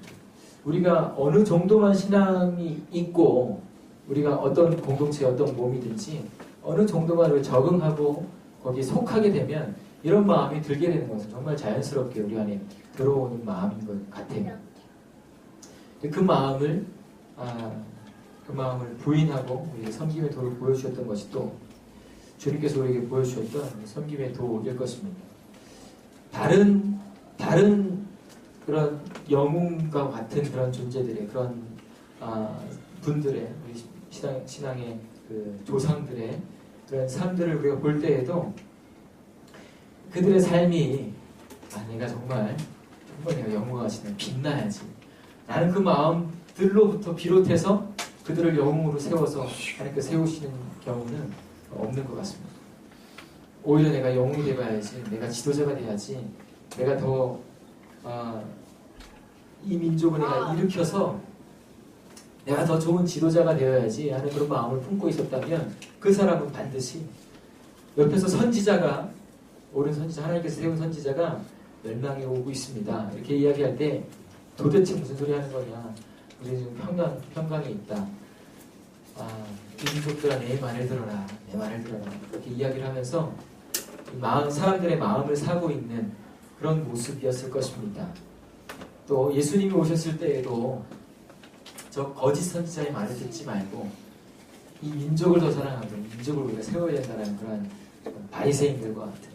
우리가 어느 정도만 신앙이 있고 우리가 어떤 공동체 어떤 몸이든지 어느 정도만 적응하고 거기에 속하게 되면 이런 마음이 들게 되는 것은 정말 자연스럽게 우리 안에 들어오는 마음인 것 같아요. 그 마음을 부인하고 우리 섬김의 도를 보여주셨던 것이 또 주님께서 우리에게 보여주셨던 섬김의 도일 것입니다. 다른 그런 영웅과 같은 그런 존재들의 그런 분들의 우리 신앙의 그 조상들의 그런 삶들을 우리가 볼 때에도 그들의 삶이 내가 정말 내가 영웅과 같이 빛나야지 나는 그 마음들로부터 비롯해서 그들을 영웅으로 세워서 하나님께 세우시는 경우는 없는 것 같습니다. 오히려 내가 영웅이 되어야지 내가 지도자가 돼야지 내가 더 이 민족을 내가 일으켜서 내가 더 좋은 지도자가 되어야지 하는 그런 마음을 품고 있었다면 그 사람은 반드시 옆에서 선지자가 옳은 선지자 하나님께서 세운 선지자가 멸망에 오고 있습니다. 이렇게 이야기할 때 도대체 무슨 소리 하는 거냐 우리 지금 평강에 있다. 이 민족들아 내 말을 들어라 내 말을 들어라 이렇게 이야기를 하면서 사람들의 마음을 사고 있는 그런 모습이었을 것입니다. 또 예수님이 오셨을 때에도 저 거짓 선지자의 말을 듣지 말고 이 민족을 더 사랑하고 민족을 우리가 세워야 된다는 그런 바리새인들과 같은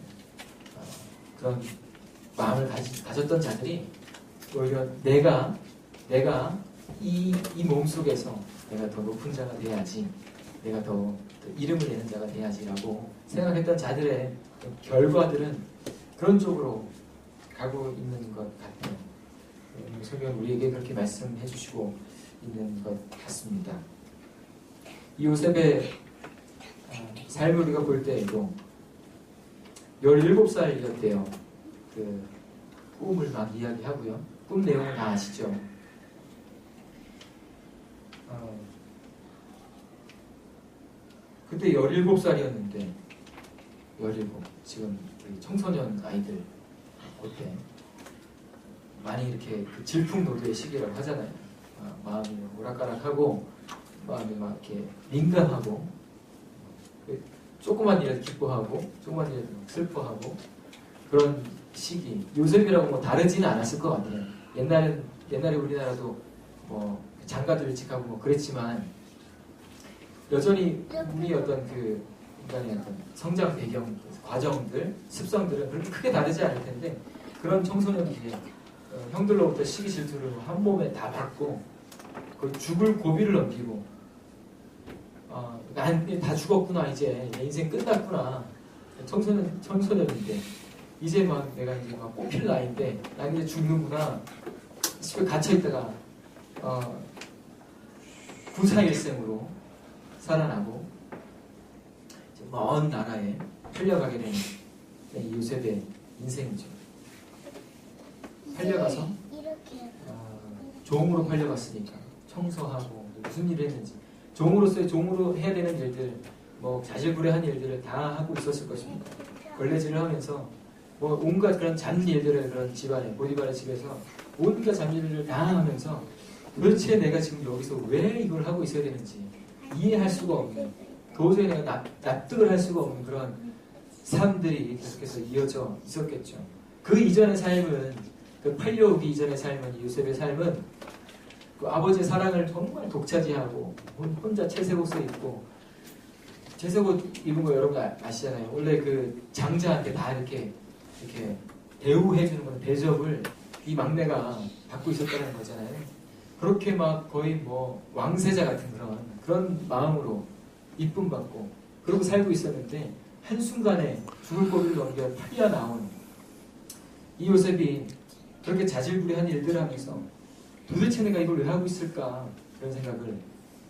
그런 마음을 가졌던 자들이 오히려 내가 이 몸 속에서 내가 더 높은 자가 돼야지 내가 더 이름을 내는 자가 돼야지라고 생각했던 자들의 결과들은 그런 쪽으로 가고 있는 것 같아요. 성경 우리에게 그렇게 말씀해 주시고 있는 것 같습니다. 이 요셉의 삶을 우리가 볼 때에도 17살이었대요. 그 꿈을 막 이야기하고요. 꿈 내용은 다 아시죠? 그때 17살이었는데 17 지금 청소년 아이들 그때 많이 이렇게 그 질풍노도의 시기라고 하잖아요. 마음이 오락가락하고 마음이 막 이렇게 민감하고 조그만 일에도 기뻐하고 조그만 일에도 슬퍼하고 그런 시기. 요셉이라고 뭐 다르지는 않았을 것 같아요. 옛날에 우리나라도 뭐 장가들 일찍하고 뭐 그랬지만 여전히 우리 어떤 그 인간의 어떤 성장 배경, 과정들, 습성들은 그렇게 크게 다르지 않을 텐데 그런 청소년들이 형들로부터 시기 질투를 한 몸에 다 받고 거의 죽을 고비를 넘기고 난 다 죽었구나 이제 내 인생 끝났구나 청소년인데 이제 막 내가 이제 막 꽃필 나이인데 난 이제 죽는구나 집에 갇혀 있다가 구사일생으로 살아나고 먼 나라에 팔려가게 되는 이 요셉의 인생이죠. 팔려가서 종으로 팔려갔으니까 청소하고 무슨 일을 했는지 종으로 해야 되는 일들 뭐 자질구레한 일들을 다 하고 있었을 것입니다. 걸레질을 하면서 뭐 온갖 그런 잡일들을 그런 집안에 보디발의 집에서 온갖 잡일들을 다 하면서 도대체 내가 지금 여기서 왜 이걸 하고 있어야 되는지 이해할 수가 없는 도저히 내가 납득을 할 수가 없는 그런 삶들이 계속해서 이어져 있었겠죠. 그 이전의 삶은 그 팔려오기 이전의 삶은 요셉의 삶은 그 아버지의 사랑을 정말 독차지하고 혼자 채색 옷을 입고 채색 옷 입은 거 여러분 아시잖아요. 원래 그 장자한테 다 이렇게 대우해주는 건 대접을 이 막내가 받고 있었다는 거잖아요. 그렇게 막 거의 뭐 왕세자 같은 그런 마음으로 이쁨 받고 그러고 살고 있었는데 한순간에 죽을 고비를 넘겨 팔려 나온 이 요셉이 그렇게 자질구레한 일들을 하면서 도대체 내가 이걸 왜 하고 있을까 그런 생각을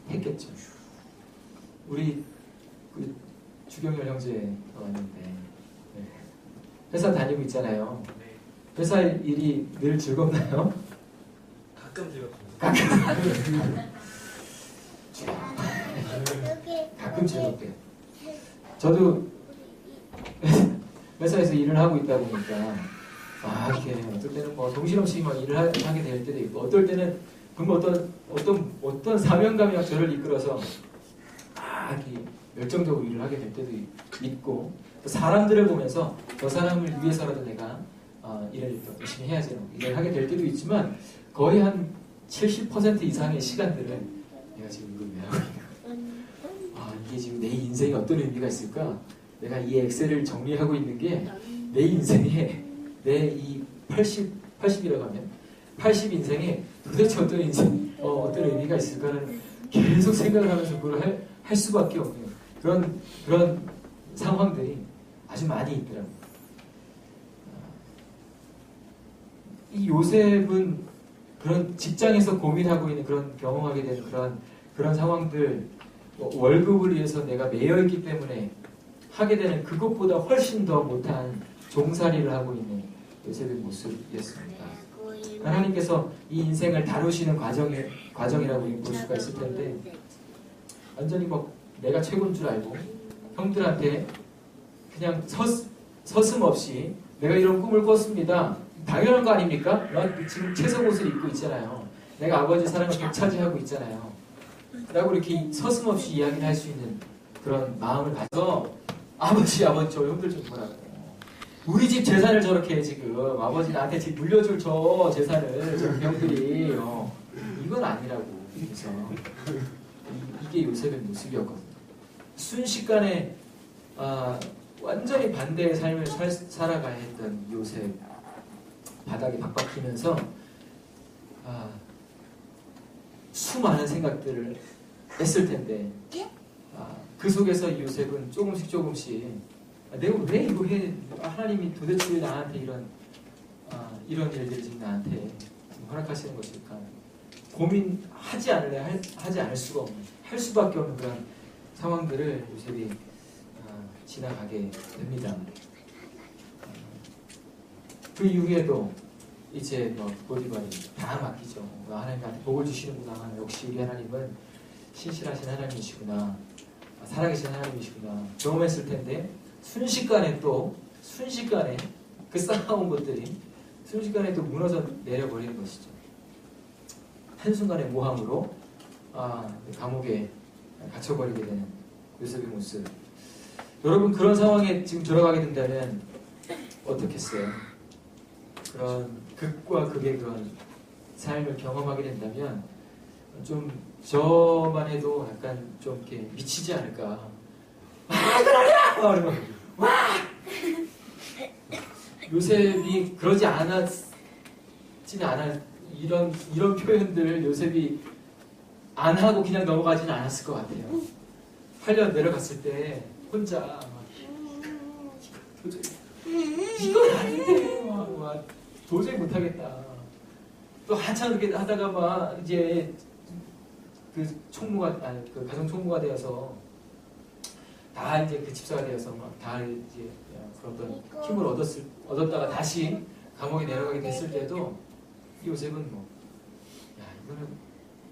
했겠죠. 우리 그 주경열 형제 왔는데 네. 회사 다니고 있잖아요. 회사 일이 늘 즐겁나요? 가끔 즐겁습니다. 가끔 즐겁대요. 저도 회사에서 일을 하고 있다 보니까 이렇게 어떨 때는 뭐 정신없이 막 일을 하게 될 때도 있고 어떨 때는 어떤 사명감이 막 저를 이끌어서 이렇게 열정적으로 일을 하게 될 때도 있고 또 사람들을 보면서 저 사람을 위해서라도 내가 일을 열심히 해야지 일을 하게 될 때도 있지만 거의 한 70% 이상의 시간들을 내가 지금 이걸 왜 하고 있나 이게 지금 내 인생에 어떤 의미가 있을까 내가 이 엑셀을 정리하고 있는 게 내 인생에 내 이 80이라고 하면 80 인생에 도대체 어떤 의미가 있을까를 계속 생각을 하면서 그걸 할 수밖에 없는 그런 상황들이 아주 많이 있더라고요. 이 요셉은 그런 직장에서 고민하고 있는 그런 경험하게 되는 그런 상황들 월급을 위해서 내가 매여 있기 때문에 하게 되는 그것보다 훨씬 더 못한 종살이를 하고 있는 요셉의 모습이었습니다. 하나님께서 이 인생을 다루시는 과정이라고 볼 수가 있을 텐데 완전히 내가 최고인 줄 알고 형들한테 그냥 서슴없이 내가 이런 꿈을 꿨습니다. 당연한 거 아닙니까? 나 지금 채색 옷을 입고 있잖아요. 내가 아버지 사랑을 독차지하고 있잖아요. 라고 이렇게 서슴없이 이야기를 할 수 있는 그런 마음을 가져 아버지 저 형들 좀 보라고. 우리 집 재산을 저렇게 지금 아버지 나한테 지금 물려줄 저 재산을 저 형들이 이건 아니라고. 그래서 이게 요셉의 모습이었거든요. 순식간에 완전히 반대의 삶을 살아가야 했던 요셉 바닥에 박박히면서 수많은 생각들을 했을 텐데 그 속에서 이 요셉은 조금씩 내가 왜 이거 해? 하나님이 도대체 왜 나한테 이런 일들을 지금 나한테 허락하시는 것일까? 고민하지 하지 않을 수가 없는 할 수밖에 없는 그런 상황들을 요셉이 지나가게 됩니다. 그 이후에도 이제 보디발이 다 맡기죠. 하나님한테 복을 주시는구나. 역시 우리 하나님은 신실하신 하나님이시구나. 살아계신 하나님이시구나. 경험했을 텐데 순식간에 그 쌓아온 것들이 순식간에 또 무너져 내려버리는 것이죠. 한순간의 모함으로 감옥에 갇혀버리게 되는 요셉의 모습. 여러분 그런 상황에 지금 들어가게 된다면 어떻겠어요? 그런 극과 극의 그런 삶을 경험하게 된다면 좀 저만 해도 약간 좀 이렇게 미치지 않을까. 그러냐! 와! 요셉이 그러지 않았지는 않았 이런 표현들 요셉이 안 하고 그냥 넘어가지는 않았을 것 같아요. 8년 내려갔을 때 혼자 도저히 이건 아닌데 도저히 못하겠다. 또 한참 그렇게 하다가 이제 그 가정 총무가 되어서 다 이제 그 집사가 되어서 다 이제 그런 힘을 얻었다가 다시 감옥에 내려가게 됐을 때도 요셉은 이거는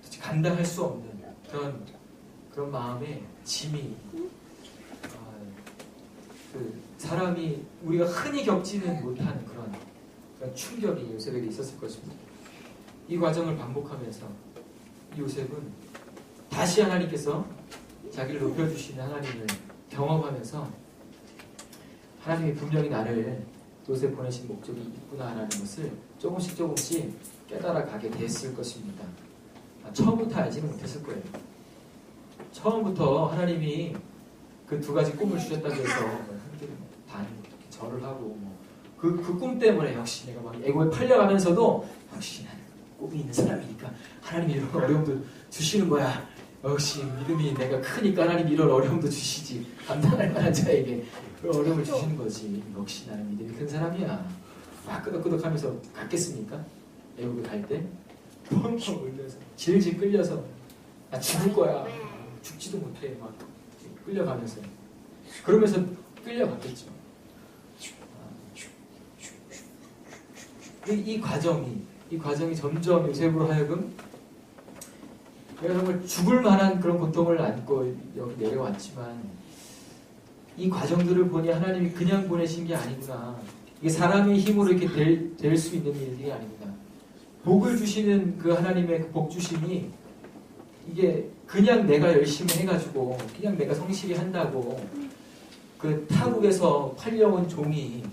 도대체 감당할 수 없는 그런 마음의 짐이 그 사람이 우리가 흔히 겪지는 못하는 그런 충격이 요셉에게 있었을 것입니다. 이 과정을 반복하면서 이 요셉은 다시 하나님께서 자기를 높여주시는 하나님을 경험하면서 하나님이 분명히 나를 요셉 보내신 목적이 있구나라는 것을 조금씩 깨달아가게 됐을 것입니다. 처음부터 알지는 못했을 거예요. 처음부터 하나님이 그 두 가지 꿈을 주셨다고 해서 다 절을 하고 그 꿈 때문에 역시 내가 애고에 팔려가면서도 역시 나는 꿈이 있는 사람이니까 하나님이 이런 어려움도 주시는 거야. 역시 믿음이 내가 크니까 하나님 이런 어려움도 주시지. 감당할 만한 자에게 그 어려움을 주시는 거지. 역시 나는 믿음이 큰 사람이야. 막 끄덕끄덕하면서 갔겠습니까? 애국에 갈 때 펑펑 울면서 질질 끌려서 나 죽을 거야. 죽지도 못해. 막 끌려가면서 그러면서 끌려갔겠죠. 이 과정이 점점 요셉으로 하여금 내가 정말 죽을 만한 그런 고통을 안고 여기 내려왔지만 이 과정들을 보니 하나님이 그냥 보내신 게 아니구나. 이게 사람의 힘으로 이렇게 될 수 있는 일이 아니구나. 복을 주시는 그 하나님의 그 복 주심이 이게 그냥 내가 열심히 해가지고 그냥 내가 성실히 한다고 그 타국에서 팔려온 종이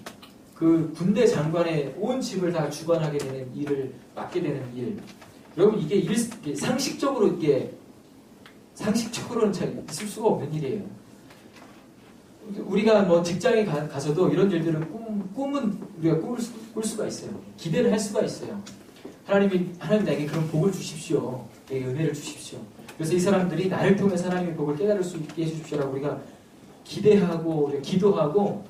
그 군대 장관의 온 집을 다 주관하게 되는 일을 맡게 되는 일. 여러분 이게 상식적으로는 잘 있을 수가 없는 일이에요. 우리가 뭐 직장에 가서도 이런 일들은 꿈은 우리가 꿀 수가 있어요. 기대를 할 수가 있어요. 하나님 나에게 그런 복을 주십시오. 내게 은혜를 주십시오. 그래서 이 사람들이 나를 통해 하나님의 복을 깨달을 수 있게 해주십시오라고 우리가 기대하고 우리가 기도하고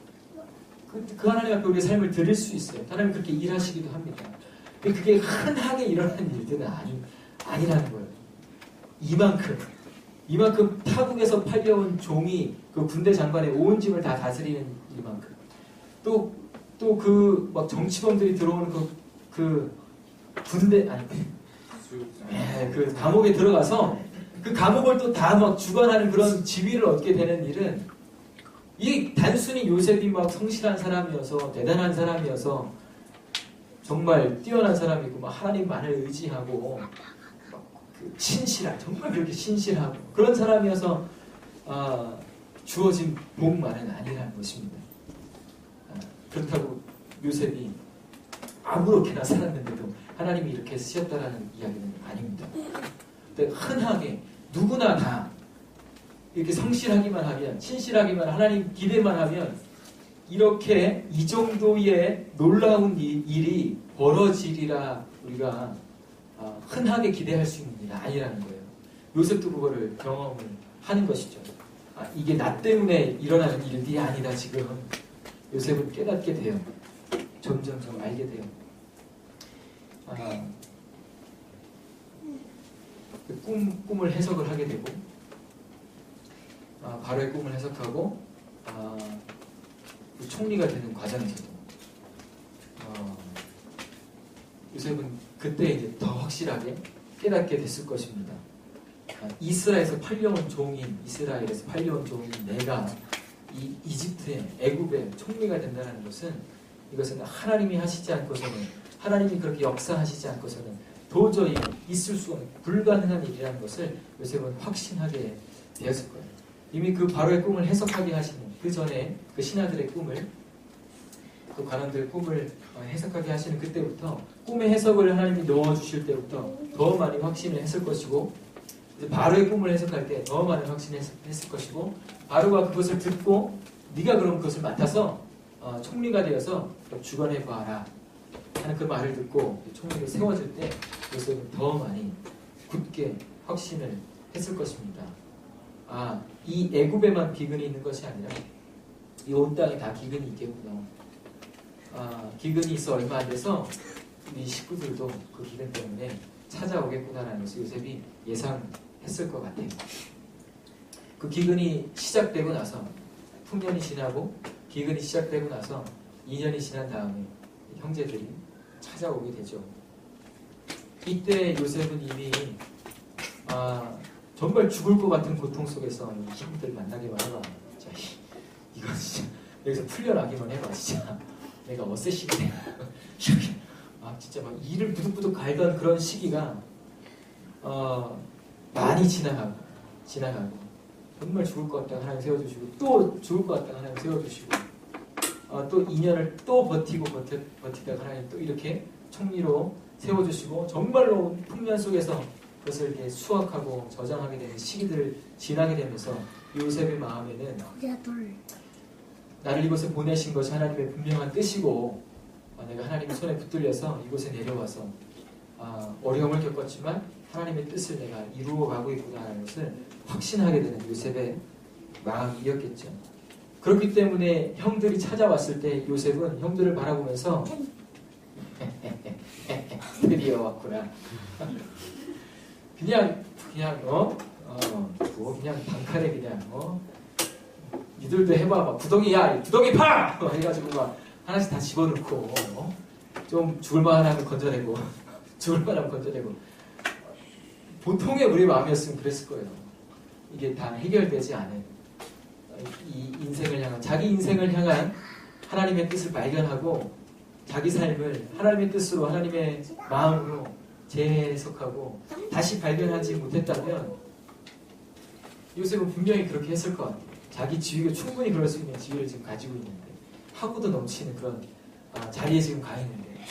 그 하나님 앞에 우리의 삶을 드릴 수 있어요. 하나님 그렇게 일하시기도 합니다. 근데 그게 흔하게 일어나는 일들은 아니라는 거예요. 이만큼 타국에서 팔려온 종이 그 군대 장관의 온 집을 다 다스리는 이만큼 또 그 막 정치범들이 들어오는 그 군대 그 감옥에 들어가서 그 감옥을 또 다 막 주관하는 그런 지위를 얻게 되는 일은 이 단순히 요셉이 막 성실한 사람이어서 대단한 사람이어서 정말 뛰어난 사람이고 막 하나님만을 의지하고 그 정말 그렇게 신실하고 그런 사람이어서 주어진 복만은 아니라는 것입니다. 그렇다고 요셉이 아무렇게나 살았는데도 하나님이 이렇게 쓰셨다라는 이야기는 아닙니다. 근데 흔하게 누구나 다 이렇게 성실하기만 하면 신실하기만 하나님 기대만 하면 이렇게 이 정도의 놀라운 일이 벌어지리라 우리가 흔하게 기대할 수 있는 일이 아니라는 거예요. 요셉도 그거를 경험을 하는 것이죠. 이게 나 때문에 일어나는 일이 아니다. 지금 요셉은 깨닫게 돼요. 점점 알게 돼요. 꿈을 해석을 하게 되고 바로의 꿈을 해석하고 총리가 되는 과정에서도 요셉은 그때 이제 더 확실하게 깨닫게 됐을 것입니다. 이스라엘에서 팔려온 종인 내가 이 이집트의 애굽의 총리가 된다는 것은 이것은 하나님이 하시지 않고서는 하나님이 그렇게 역사하시지 않고서는 도저히 있을 수 없는 불가능한 일이라는 것을 요셉은 확신하게 되었을 거예요. 이미 그 바로의 꿈을 해석하게 하시는 그 전에 그 신하들의 꿈을 그 관원들의 꿈을 해석하게 하시는 그때부터 꿈의 해석을 하나님이 넣어주실 때부터 더 많이 확신을 했을 것이고 이제 바로의 꿈을 해석할 때 더 많은 확신을 했을 것이고 바로가 그것을 듣고 네가 그럼 그것을 맡아서 총리가 되어서 주관해봐라 하는 그 말을 듣고 총리를 세워줄 때 요셉은 더 많이 굳게 확신을 했을 것입니다. 이 애굽에만 기근이 있는 것이 아니라 이 온 땅에 다 기근이 있겠구나. 기근이 있어 얼마 안 돼서 이 식구들도 그 기근 때문에 찾아오겠구나라는 것을 요셉이 예상했을 것 같아요. 그 기근이 시작되고 나서 풍년이 지나고 기근이 시작되고 나서 2년이 지난 다음에 형제들이 찾아오게 되죠. 이때 요셉은 이미 정말 죽을 것 같은 고통 속에서 이 힘들 만나기만 해봐. 자, 이거 진짜 여기서 풀려나기만 해봐. 진짜 내가 어쌔시기 진짜 막 이를 부득부득 갈던 그런 시기가 많이 지나가고 정말 죽을 것 같다가 하나님 세워주시고 또 죽을 것 같다가 하나님 세워주시고 또 2년을 또 버티다가 하나님 또 이렇게 총리로 세워주시고 정말로 풍년 속에서 그것을 이렇게 수확하고 저장하게 되는 시기들을 지나게 되면서 요셉의 마음에는 나를 이곳에 보내신 것이 하나님의 분명한 뜻이고 내가 하나님의 손에 붙들려서 이곳에 내려와서 어려움을 겪었지만 하나님의 뜻을 내가 이루어 가고 있구나라는 것을 확신하게 되는 요셉의 마음이었겠죠. 그렇기 때문에 형들이 찾아왔을 때 요셉은 형들을 바라보면서 드디어 왔구나. 그냥 그냥 단칼에 그냥 니들도 해봐, 막 구덩이야, 구덩이 파! 해가지고 막 하나씩 다 집어넣고 좀 죽을만 하면 건져내고 죽을만 하면 건져내고. 보통의 우리 마음이었으면 그랬을 거예요. 이게 다 해결되지 않은 이 인생을 향한, 자기 인생을 향한 하나님의 뜻을 발견하고 자기 삶을 하나님의 뜻으로, 하나님의 마음으로 재해석하고 다시 발견하지 못했다면 요셉은 분명히 그렇게 했을 것 같아요. 자기 지위가 충분히 그럴 수 있는 지위를 지금 가지고 있는데, 하고도 넘치는 그런 자리에 지금 가 있는데,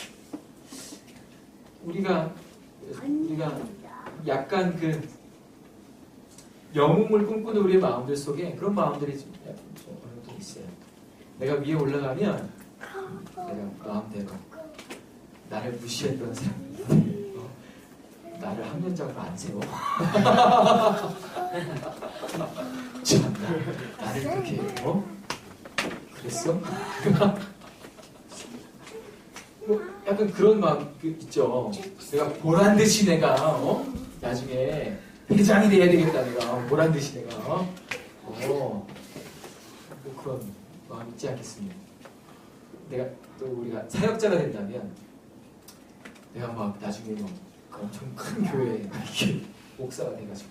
우리가 약간 그 영웅을 꿈꾸는 우리의 마음들 속에 그런 마음들이 좀 어느 정도 있어요. 내가 위에 올라가면 내가 마음대로 나를 무시했던 사람들 나를 학년장으로 안 세워. 참나, 나를 그렇게 그랬어? 뭐 약간 그런 마음 있죠. 내가 보란듯이 내가 나중에 회장이 돼야 되겠다. 내가 보란듯이 내가 뭐 그런 마음 있지 않겠습니까? 내가 또 우리가 사역자가 된다면 내가 막 나중에 막 엄청 큰 교회에 이렇게 목사가 돼가지고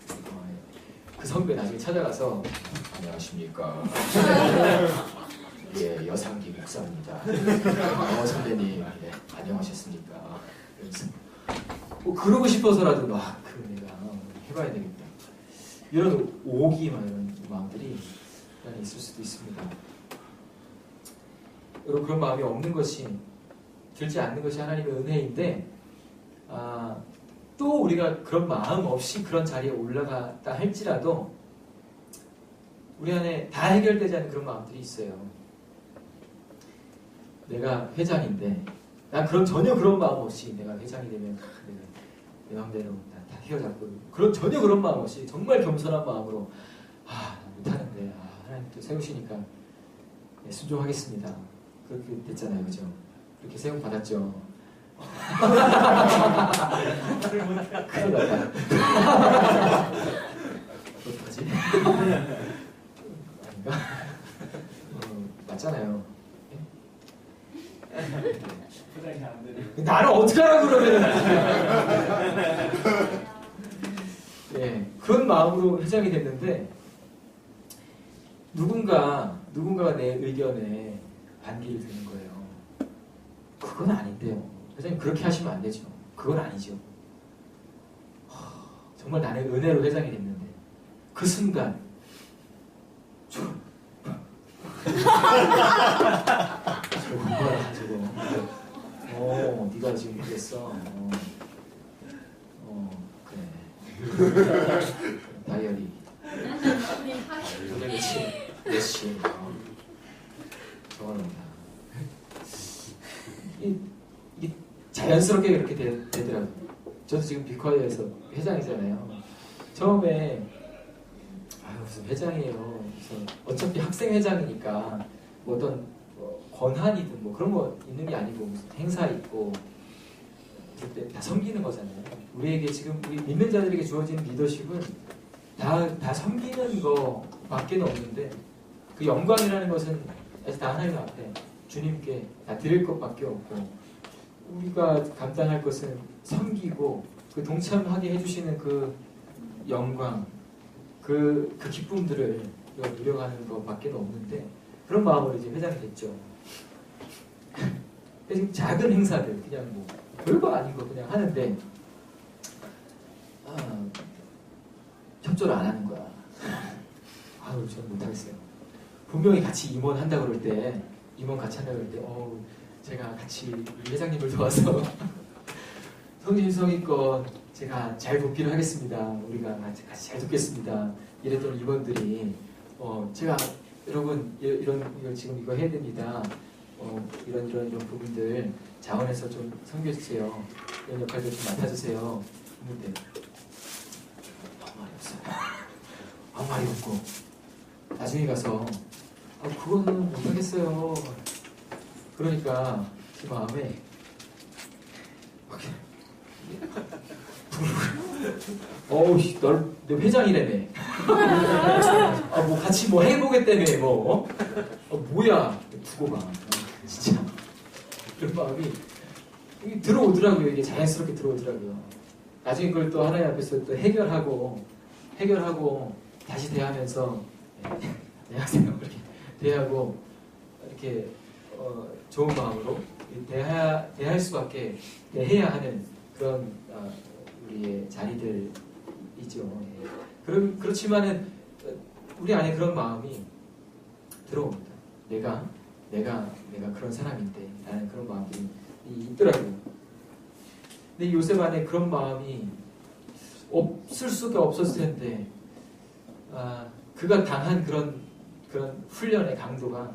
그 선배 나중에 찾아가서 안녕하십니까? 예, 여상기 목사입니다. 선배님, 네, 안녕하셨습니까? 그래서 뭐 그러고 싶어서라도 막 내가 해봐야 되겠다. 이런 오기, 이런 마음들이 있을 수도 있습니다. 여러분, 그런 마음이 없는 것이, 들지 않는 것이 하나님의 은혜인데, 또 우리가 그런 마음 없이 그런 자리에 올라갔다 할지라도 우리 안에 다 해결되지 않는 그런 마음들이 있어요. 내가 회장인데, 난 전혀 그런 마음 없이 내가 회장이 되면 내 마음대로 다 휘어잡고, 전혀 그런 마음 없이 정말 겸손한 마음으로 못하는데 하나님 또 세우시니까 순종하겠습니다. 그렇게 됐잖아요, 그죠? 그렇게 세움 받았죠. 큰일 났다. 어떡하지? 아닌가? 맞잖아요. 나는 어떻게 하라고 그러면? 예, 그런 마음으로 회장이 됐는데 누군가가 내 의견에 반기를 드는 거예요. 그건 아닌데요. 회장님 그렇게 하시면 안 되죠. 그건 아니죠. 정말 나의 은혜로 회장이 됐는데 그 순간 저거 네가 지금 그랬어. 그래. 다이어리. 몇시 적어놓는다. 이게 자연스럽게 그렇게 되더라고요. 저도 지금 비과에서 회장이잖아요. 처음에 무슨 회장이에요. 무슨 어차피 학생 회장이니까 뭐 어떤 권한이든 뭐 그런 거 있는 게 아니고 무슨 행사 있고 그때 다 섬기는 거잖아요. 우리에게 지금 우리 믿는 자들에게 주어지는 리더십은 다 섬기는 거밖에 없는데 그 영광이라는 것은 다 하나님 앞에 주님께 다 드릴 것밖에 없고 우리가 감당할 것은 섬기고 그 동참하게 해주시는 그 영광 그 기쁨들을 누려가는 것밖에 없는데 그런 마음으로 이제 회장이 됐죠. 작은 행사들 그냥 뭐 별거 아닌 거 그냥 하는데 협조를 안 하는 거야. 저는 못하겠어요. 분명히 같이 임원 한다 그럴 때 임원 같이 한다 그럴 때 제가 같이 우리 회장님을 도와서 성심성의껏 제가 잘 돕기를 하겠습니다. 우리가 같이 잘 돕겠습니다. 이랬던 임원들이 제가 여러분 이거 지금 이거 해야 됩니다. 이런 부분들 자원에서 좀 섬겨주세요. 이런 역할들 좀 맡아주세요. 했는데 말이 없어요. 아무 말이 없고 나중에 가서 그거는 못하겠어요. 그러니까 제 마음에 막 어우, 너 회장이라며. 뭐 같이 뭐 해보겠다며, 뭐. 뭐야. 두고 가. 진짜. 그런 마음이 이게 들어오더라고요. 이게 자연스럽게 들어오더라고요. 나중에 그걸 또 하나님 앞에서 또 해결하고, 다시 대하면서, 대학생하고 이렇게 대하고, 이렇게, 좋은 마음으로 대할 수밖에, 대해야 하는 그런, 우리의 자리들이죠. 그렇지만은 우리 안에 그런 마음이 들어옵니다. 내가 그런 사람인데 라는 그런 마음들이 있더라고요. 근데 요셉 안에 그런 마음이 없을 수가 없었을 텐데 그가 당한 그런 훈련의 강도가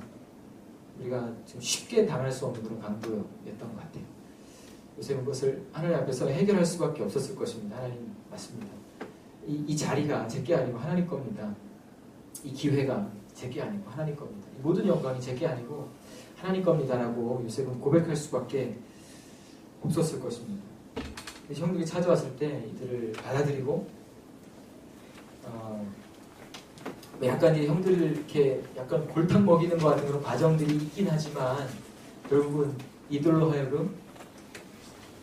우리가 지금 쉽게 당할 수 없는 그런 강도였던 것 같아요. 요셉은 그것을 하나님 앞에서 해결할 수밖에 없었을 것입니다. 하나님 맞습니다. 이 자리가 제게 아니고 하나님 겁니다. 이 기회가 제게 아니고 하나님 겁니다. 이 모든 영광이 제게 아니고 하나님 겁니다라고 요셉은 고백할 수밖에 없었을 것입니다. 형들이 찾아왔을 때 이들을 받아들이고 약간 이 형들을 이렇게 약간 골탕 먹이는 것 같은 그런 과정들이 있긴 하지만 결국은 이들로 하여금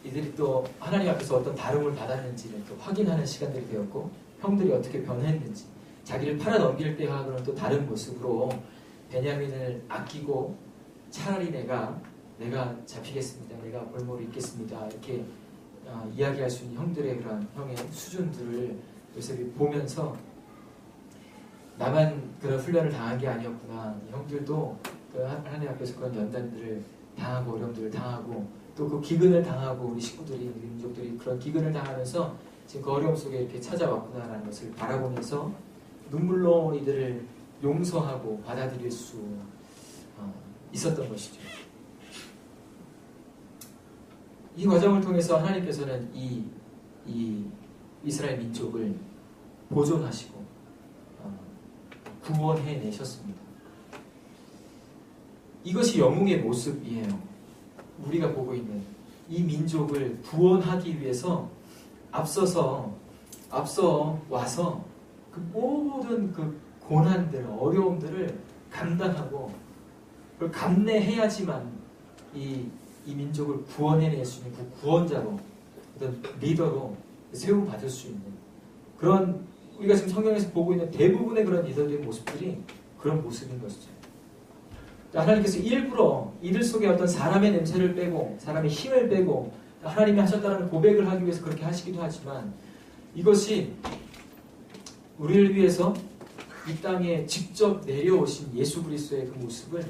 이들이 또 하나님 앞에서 어떤 다름을 받았는지를 또 확인하는 시간들이 되었고 형들이 어떻게 변했는지 자기를 팔아넘길 때와는 또 다른 모습으로 베냐민을 아끼고 차라리 내가 잡히겠습니다. 내가 볼모를 입겠습니다. 이렇게 이야기할 수 있는 형들의 그런 형의 수준들을 요셉이 보면서 나만 그런 훈련을 당한 게 아니었구나. 형들도 그 하나님 앞에서 그런 연단들을 당하고 어려움들을 당하고 또 그 기근을 당하고 우리 식구들이 우리 민족들이 그런 기근을 당하면서 지금 그 어려움 속에 이렇게 찾아왔구나라는 것을 바라보면서 눈물로 이들을 용서하고 받아들일 수 있었던 것이죠. 이 과정을 통해서 하나님께서는 이 이스라엘 민족을 보존하시고 구원해 내셨습니다. 이것이 영웅의 모습이에요. 우리가 보고 있는 이 민족을 구원하기 위해서 앞서 와서 그 모든 그 고난들, 어려움들을 감당하고 그걸 감내해야지만 이 민족을 구원해낼 수 있는 그 구원자로 어떤 리더로 세움받을 수 있는 그런 우리가 지금 성경에서 보고 있는 대부분의 그런 리더들의 모습들이 그런 모습인 것이죠. 하나님께서 일부러 이들 속에 어떤 사람의 냄새를 빼고 사람의 힘을 빼고 하나님이 하셨다는 고백을 하기 위해서 그렇게 하시기도 하지만 이것이 우리를 위해서 이 땅에 직접 내려오신 예수 그리스도의 그 모습을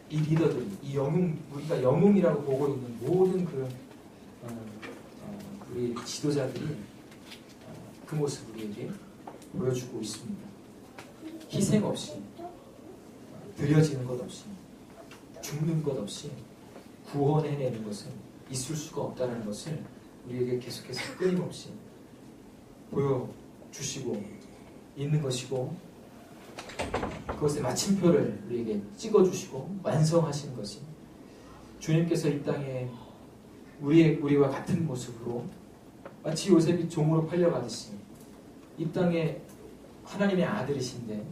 이 리더들이, 이 영웅, 우리가 영웅이라고 보고 있는 모든 우리 지도자들이 그 모습을 우리에게 보여주고 있습니다. 희생 없이, 드려지는 것 없이, 죽는 것 없이 구원해내는 것은 있을 수가 없다는 것을 우리에게 계속해서 끊임없이 보여주시고 있는 것이고 그것의 마침표를 우리에게 찍어주시고 완성하신 것이 주님께서 이 땅에 우리와 같은 모습으로 마치 요셉이 종으로 팔려가듯이 이 땅에 하나님의 아들이신데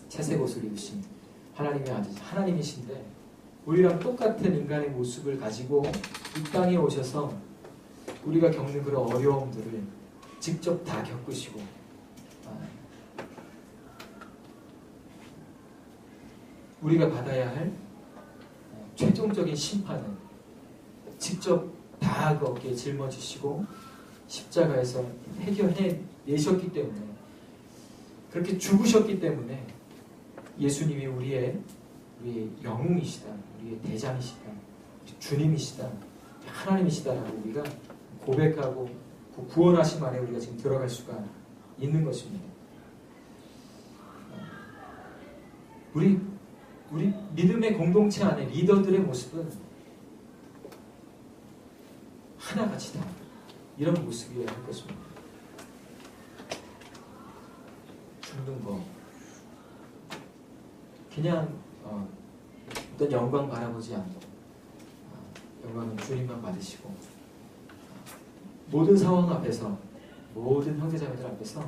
채색 옷을 입으신 하나님의 아들, 하나님이신데 우리랑 똑같은 인간의 모습을 가지고 이 땅에 오셔서 우리가 겪는 그런 어려움들을 직접 다 겪으시고 우리가 받아야 할 최종적인 심판은 직접 다 그 어깨에 짊어지시고 십자가에서 해결해 내셨기 때문에 그렇게 죽으셨기 때문에 예수님이 우리의 영웅이시다, 우리의 대장이시다, 주님이시다, 하나님이시다라고 우리가 고백하고 그 구원하심 안에 우리가 지금 들어갈 수가 있는 것입니다. 우리 믿음의 공동체 안에 리더들의 모습은 하나같이 다 이런 모습이어야 할 것입니다. 죽는 거 그냥 어떤 영광 바라보지 않고 영광은 주님만 받으시고 모든 상황 앞에서 모든 형제자매들 앞에서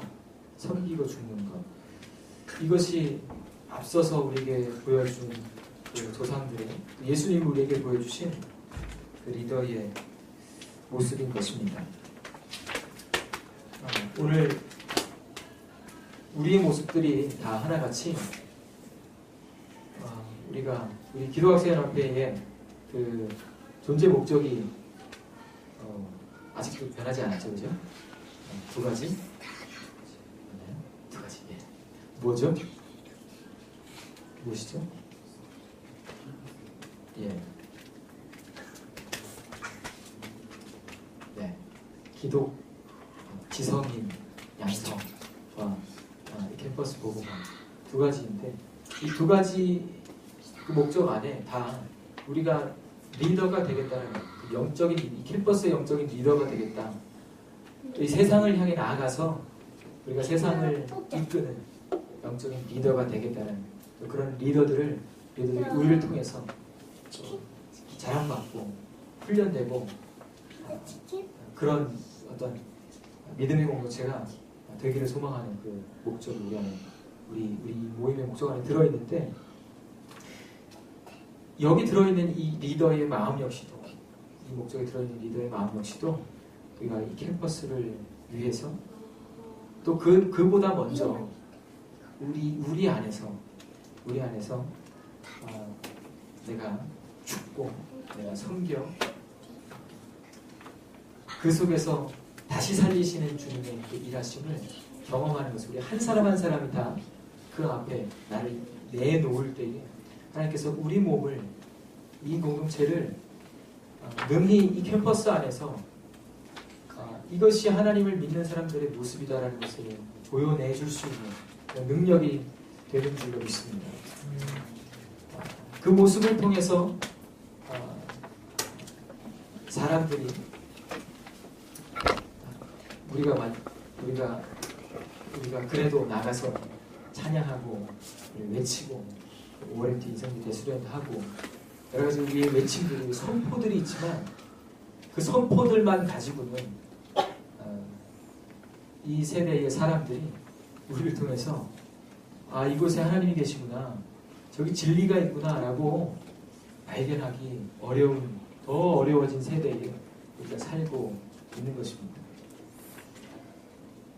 섬기고 죽는 것 이것이 앞서서 우리에게 보여준 그 조상들의 예수님이 우리에게 보여주신 그 리더의 모습인 것입니다. 오늘 우리의 모습들이 다 하나같이 우리 기도학생연합회의 그 존재 목적이 아직도 변하지 않았죠, 그죠? 두 가지? 맞나요? 두 가지. 예. 뭐죠? 무엇이죠? 예. 네. 기독, 지성인, 양성과 이 캠퍼스 보고만 두 가지인데 이 두 가지 그 목적 안에 다 우리가 리더가 되겠다는 그 영적인 이 캠퍼스의 영적인 리더가 되겠다. 이 세상을 향해 나아가서 우리가 세상을 이끄는 영적인 리더가 되겠다는 그런 리더들이 우리를 통해서 자랑받고 훈련되고 그런 어떤 믿음의 공동체가 되기를 소망하는 그 목적이 우리 안에 우리 모임의 목적 안에 들어있는데 여기 들어있는 이 리더의 마음 역시도 이 목적에 들어있는 리더의 마음 역시도 우리가 이 캠퍼스를 위해서 또 그보다 먼저 우리 안에서 내가 죽고 내가 섬겨 그 속에서 다시 살리시는 주님의 그 일하심을 경험하는 것을 우리 한 사람 한 사람이 다 그 앞에 나를 내놓을 때에 하나님께서 우리 몸을 이 공동체를 능히 이 캠퍼스 안에서 이것이 하나님을 믿는 사람들의 모습이다라는 것을 보여내 줄 수 있는 능력이 되는 줄로 믿습니다. 그 모습을 통해서 사람들이 우리가 그래도 나가서 찬양하고 외치고 오월의 인성기 대수련도 하고 여러 가지 우리의 외침들이 선포들이 있지만 그 선포들만 가지고는 이 세대의 사람들이 우리를 통해서 이곳에 하나님이 계시구나 저기 진리가 있구나라고 발견하기 어려운 더 어려워진 세대에 우리가 살고 있는 것입니다.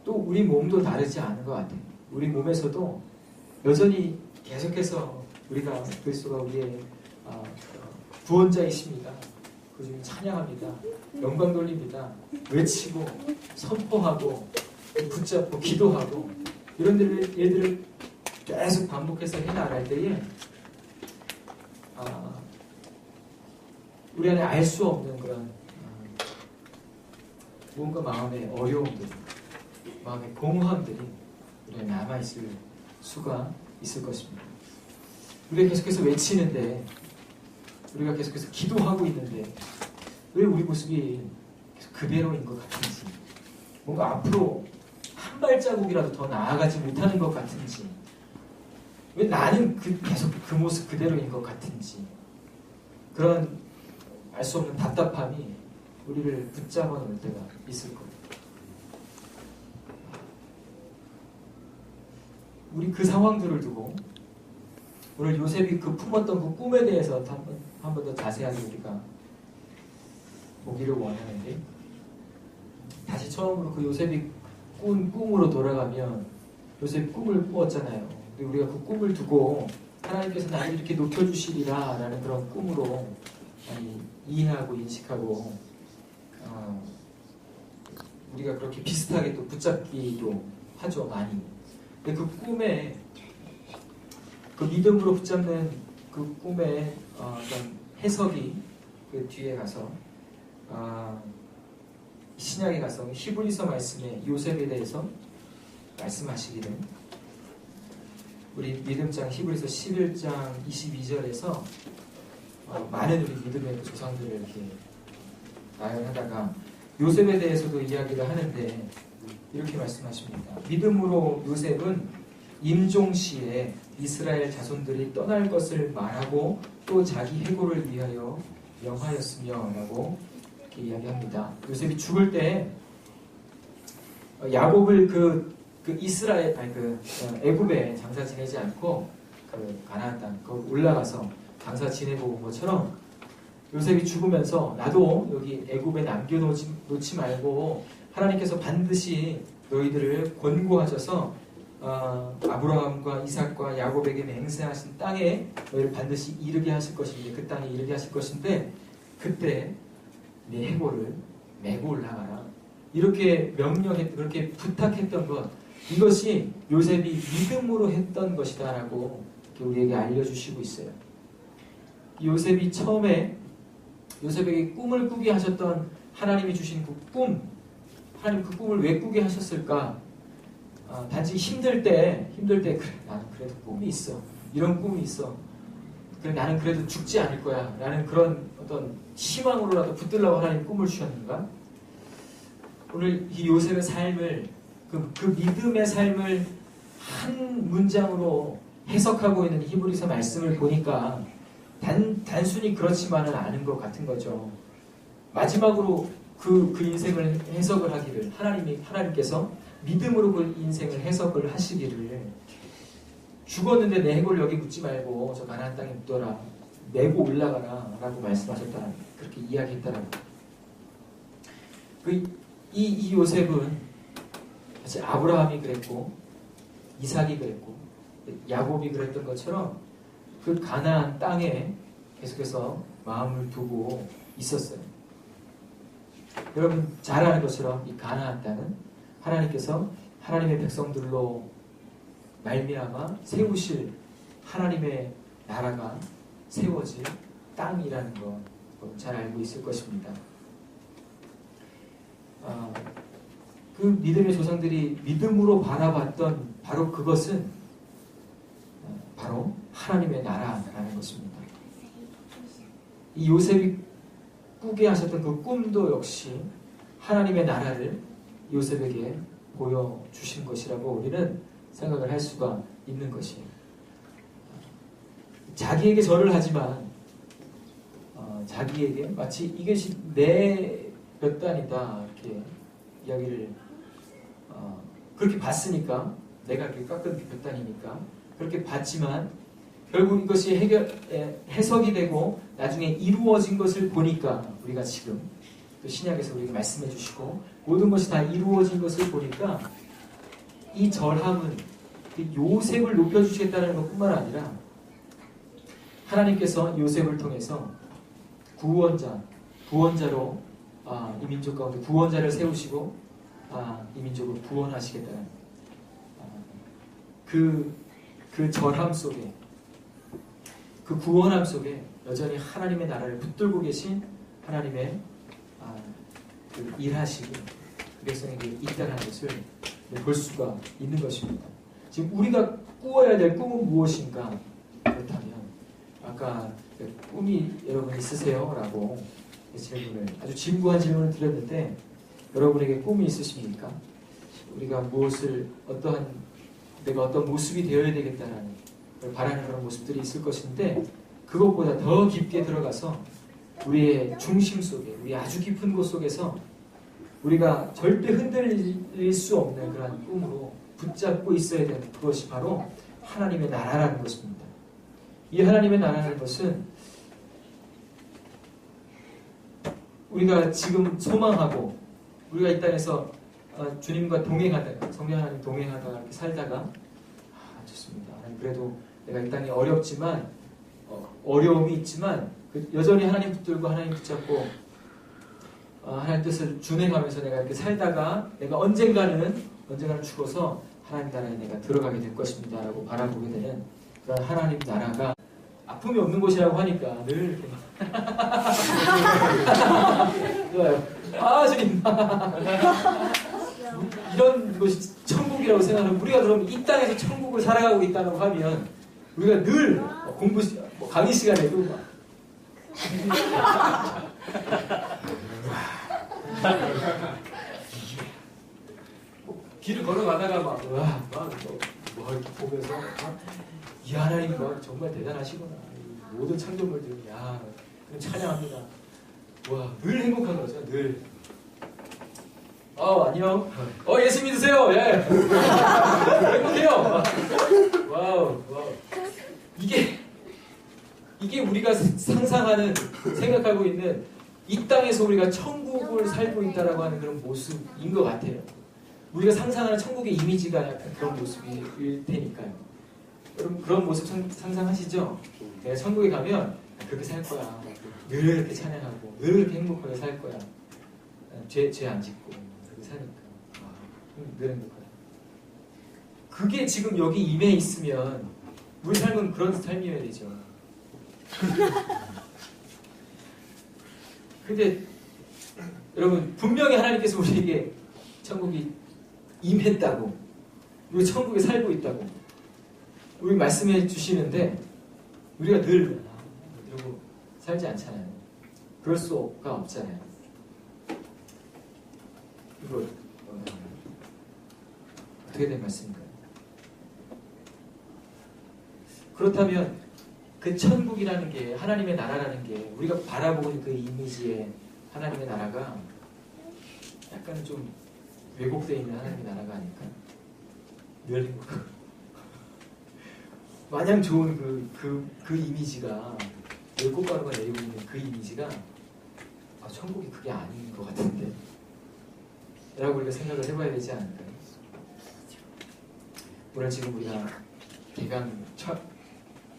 또 우리 몸도 다르지 않은 것 같아요. 우리 몸에서도 여전히 계속해서 우리가 그리스도가 우리의 구원자이십니다. 그 중에 찬양합니다. 영광 돌립니다. 외치고 선포하고 붙잡고 기도하고 이런 일들을 계속 반복해서 해나갈 때에 우리 안에 알 수 없는 그런 뭔가 마음의 어려움들 마음의 공허함들이 우리 안에 남아있을 수가 있을 것입니다. 우리가 계속해서 외치는데 우리가 계속해서 기도하고 있는데 왜 우리 모습이 계속 그대로인 것 같은지 뭔가 앞으로 한 발자국이라도 더 나아가지 못하는 것 같은지 왜 나는 계속 그 모습 그대로인 것 같은지 그런 알 수 없는 답답함이 우리를 붙잡아 놓을 때가 있을 겁니다. 우리 그 상황들을 두고 오늘 요셉이 그 품었던 그 꿈에 대해서 한 번 더 자세하게 우리가 보기를 원하는데 다시 처음으로 그 요셉이 꾼 꿈으로 돌아가면 요셉이 꿈을 꾸었잖아요. 근데 우리가 그 꿈을 두고 하나님께서 나를 이렇게 높여주시리라 라는 그런 꿈으로 많이 이해하고 인식하고 우리가 그렇게 비슷하게 또 붙잡기도 하죠. 많이. 근데 그 꿈에 그 믿음으로 붙잡는 그 꿈의 어떤 해석이 그 뒤에 가서 신약에 가서 히브리서 말씀에 요셉에 대해서 말씀하시기를 우리 믿음장 히브리서 11장 22절에서 많은 우리 믿음의 조상들을 이렇게 나열하다가 요셉에 대해서도 이야기를 하는데 이렇게 말씀하십니다. 믿음으로 요셉은 임종시에 이스라엘 자손들이 떠날 것을 말하고 또 자기 해고를 위하여 명하였으며 라고 이렇게 이야기합니다. 요셉이 죽을 때 야곱을 이스라엘 애굽에 장사 지내지 않고 그 가나안 땅 올라가서 장사 지내고 온 것처럼 요셉이 죽으면서 나도 여기 애굽에 남겨놓지 말고 하나님께서 반드시 너희들을 권고하셔서 아브라함과 이삭과 야곱에게 맹세하신 땅에 너희를 반드시 이르게 하실 것인데 그 땅에 이르게 하실 것인데 그때 네 해골을 메고 올라가라 이렇게 그렇게 부탁했던 것 이것이 요셉이 믿음으로 했던 것이다라고 우리에게 알려주시고 있어요. 요셉이 처음에 요셉에게 꿈을 꾸게 하셨던 하나님이 주신 그 꿈, 하나님 그 꿈을 왜 꾸게 하셨을까? 단지 힘들 때 그래 나는 그래도 꿈이 있어. 이런 꿈이 있어. 그래 나는 그래도 죽지 않을 거야. 라는 그런 어떤 희망으로라도 붙들라고 하나님 꿈을 주셨는가? 오늘 이 요셉의 삶을 그 믿음의 삶을 한 문장으로 해석하고 있는 히브리서 말씀을 보니까 단순히 그렇지만은 않은 것 같은 거죠. 마지막으로 그 인생을 해석을 하기를 하나님께서 믿음으로 그 인생을 해석을 하시기를 죽었는데 내 해골 여기 묻지 말고 저 가나안 땅에 묻어라 메고 올라가라 라고 말씀하셨다는 그렇게 이야기했다라고. 이 요셉은 사실 아브라함이 그랬고 이삭이 그랬고 야곱이 그랬던 것처럼 그 가나안 땅에 계속해서 마음을 두고 있었어요. 여러분 잘 아는 것처럼 이 가나안 땅은 하나님께서 하나님의 백성들로 말미암아 세우실 하나님의 나라가 세워질 땅이라는 거 잘 알고 있을 것입니다. 그 믿음의 조상들이 믿음으로 바라봤던 바로 그것은 바로 하나님의 나라라는 것입니다. 이 요셉이 꾸게 하셨던 그 꿈도 역시 하나님의 나라를 요셉에게 보여주신 것이라고 우리는 생각을 할 수가 있는 것이에요. 자기에게 절을 하지만 자기에게 마치 이것이 내 몇 단이다 이렇게 이야기를 그렇게 봤으니까 내가 이렇게 깎은 몇 단이니까 그렇게 봤지만 결국 이것이 해석이 되고 나중에 이루어진 것을 보니까 우리가 지금 또 신약에서 우리에게 말씀해 주시고 모든 것이 다 이루어진 것을 보니까 이 절함은 요셉을 높여주시겠다는 것뿐만 아니라 하나님께서 요셉을 통해서 구원자로 이 민족 가운데 구원자를 세우시고 이 민족을 구원하시겠다는 그 절함 속에 그 구원함 속에 여전히 하나님의 나라를 붙들고 계신 하나님의 그 일하시고 그 백성에게 있다는 것을 볼 수가 있는 것입니다. 지금 우리가 꾸어야 될 꿈은 무엇인가? 그렇다면 아까 꿈이 여러분 있으세요? 라고 질문을 아주 진부한 질문을 드렸는데 여러분에게 꿈이 있으십니까? 우리가 내가 어떤 모습이 되어야 되겠다는 걸 바라는 그런 모습들이 있을 것인데 그것보다 더 깊게 들어가서 우리의 중심 속에 우리 아주 깊은 곳 속에서 우리가 절대 흔들릴 수 없는 그런 꿈으로 붙잡고 있어야 되는 그것이 바로 하나님의 나라라는 것입니다. 이 하나님의 나라라는 것은 우리가 지금 소망하고 우리가 이 땅에서 주님과 동행하다가 성령 하나님 동행하다가 이렇게 살다가 좋습니다. 그래도 내가 이 땅이 어렵지만 어려움이 있지만 여전히 하나님 붙들고 하나님 붙잡고 하나님 뜻을 준행하면서 내가 이렇게 살다가 내가 언젠가는 죽어서 하나님 나라에 내가 들어가게 될 것입니다 라고 바라보게 되는 그런 하나님 나라가 아픔이 없는 곳이라고 하니까 늘 이렇게 좋아요. 주님 이런 것이 천국이라고 생각하는 우리가 그럼 이 땅에서 천국을 살아가고 있다고 하면 우리가 늘 공부 강의 시간에도 길을 걸어가다가 이렇게 보면서 이 하나님 정말 대단하시구나. 이 모든 창조물들 야 그럼 찬양합니다. 와 늘 행복한 거죠. 늘. 안녕. 예수 믿으세요. 예. 행복해요. 와우. 이게 우리가 상상하는 생각하고 있는 이 땅에서 우리가 천국을 살고 있다라고 하는 그런 모습인 것 같아요. 우리가 상상하는 천국의 이미지가 약간 그런 모습일 테니까요. 여러분 그런 모습 상상하시죠? 내가 천국에 가면 그렇게 살 거야. 늘 이렇게 찬양하고 늘 이렇게 행복하게 살 거야. 죄 안 짓고 그렇게 사니까 늘 행복하다. 그게 지금 여기 임해 있으면 우리 삶은 그런 삶이어야 되죠. 근데 여러분 분명히 하나님께서 우리에게 천국이 임했다고 우리 천국에 살고 있다고 우리 말씀해 주시는데 우리가 늘 이러고 살지 않잖아요. 그럴 수가 없잖아요. 이거 어떻게 된 말씀인가요? 그렇다면 그 천국이라는 게 하나님의 나라라는 게 우리가 바라보고 있는 그 이미지의 하나님의 나라가 약간 좀 왜곡되어 있는 하나님의 나라가 아닐까? 늘 행복하고 마냥 좋은 그 이미지가 꽃가루가 내리고 있는 그 이미지가 천국이 그게 아닌 것 같은데 라고 우리가 생각을 해봐야 되지 않을까요? 오늘 지금 우리가 대강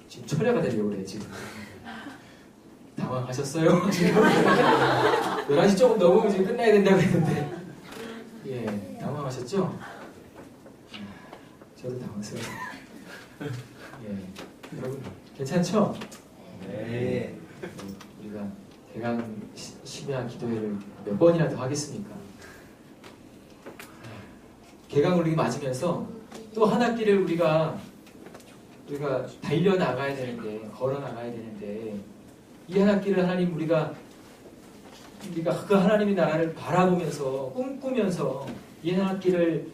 지금 철야가 되려고 그래 지금 당황하셨어요? 11시 조금 넘으면 지금 끝나야 된다고 했는데 예, 당황하셨죠? 저도 당황스러워요. 예, 여러분 괜찮죠? 네. 우리가 대강 심야 기도회를 몇 번이나 더 하겠습니까? 개강 울리기 맞으면서 또 한 학기를 우리가 달려 나가야 되는데 걸어 나가야 되는데 이 한 학기를 하나님 우리가 그 하나님의 나라를 바라보면서 꿈꾸면서 이 한 학기를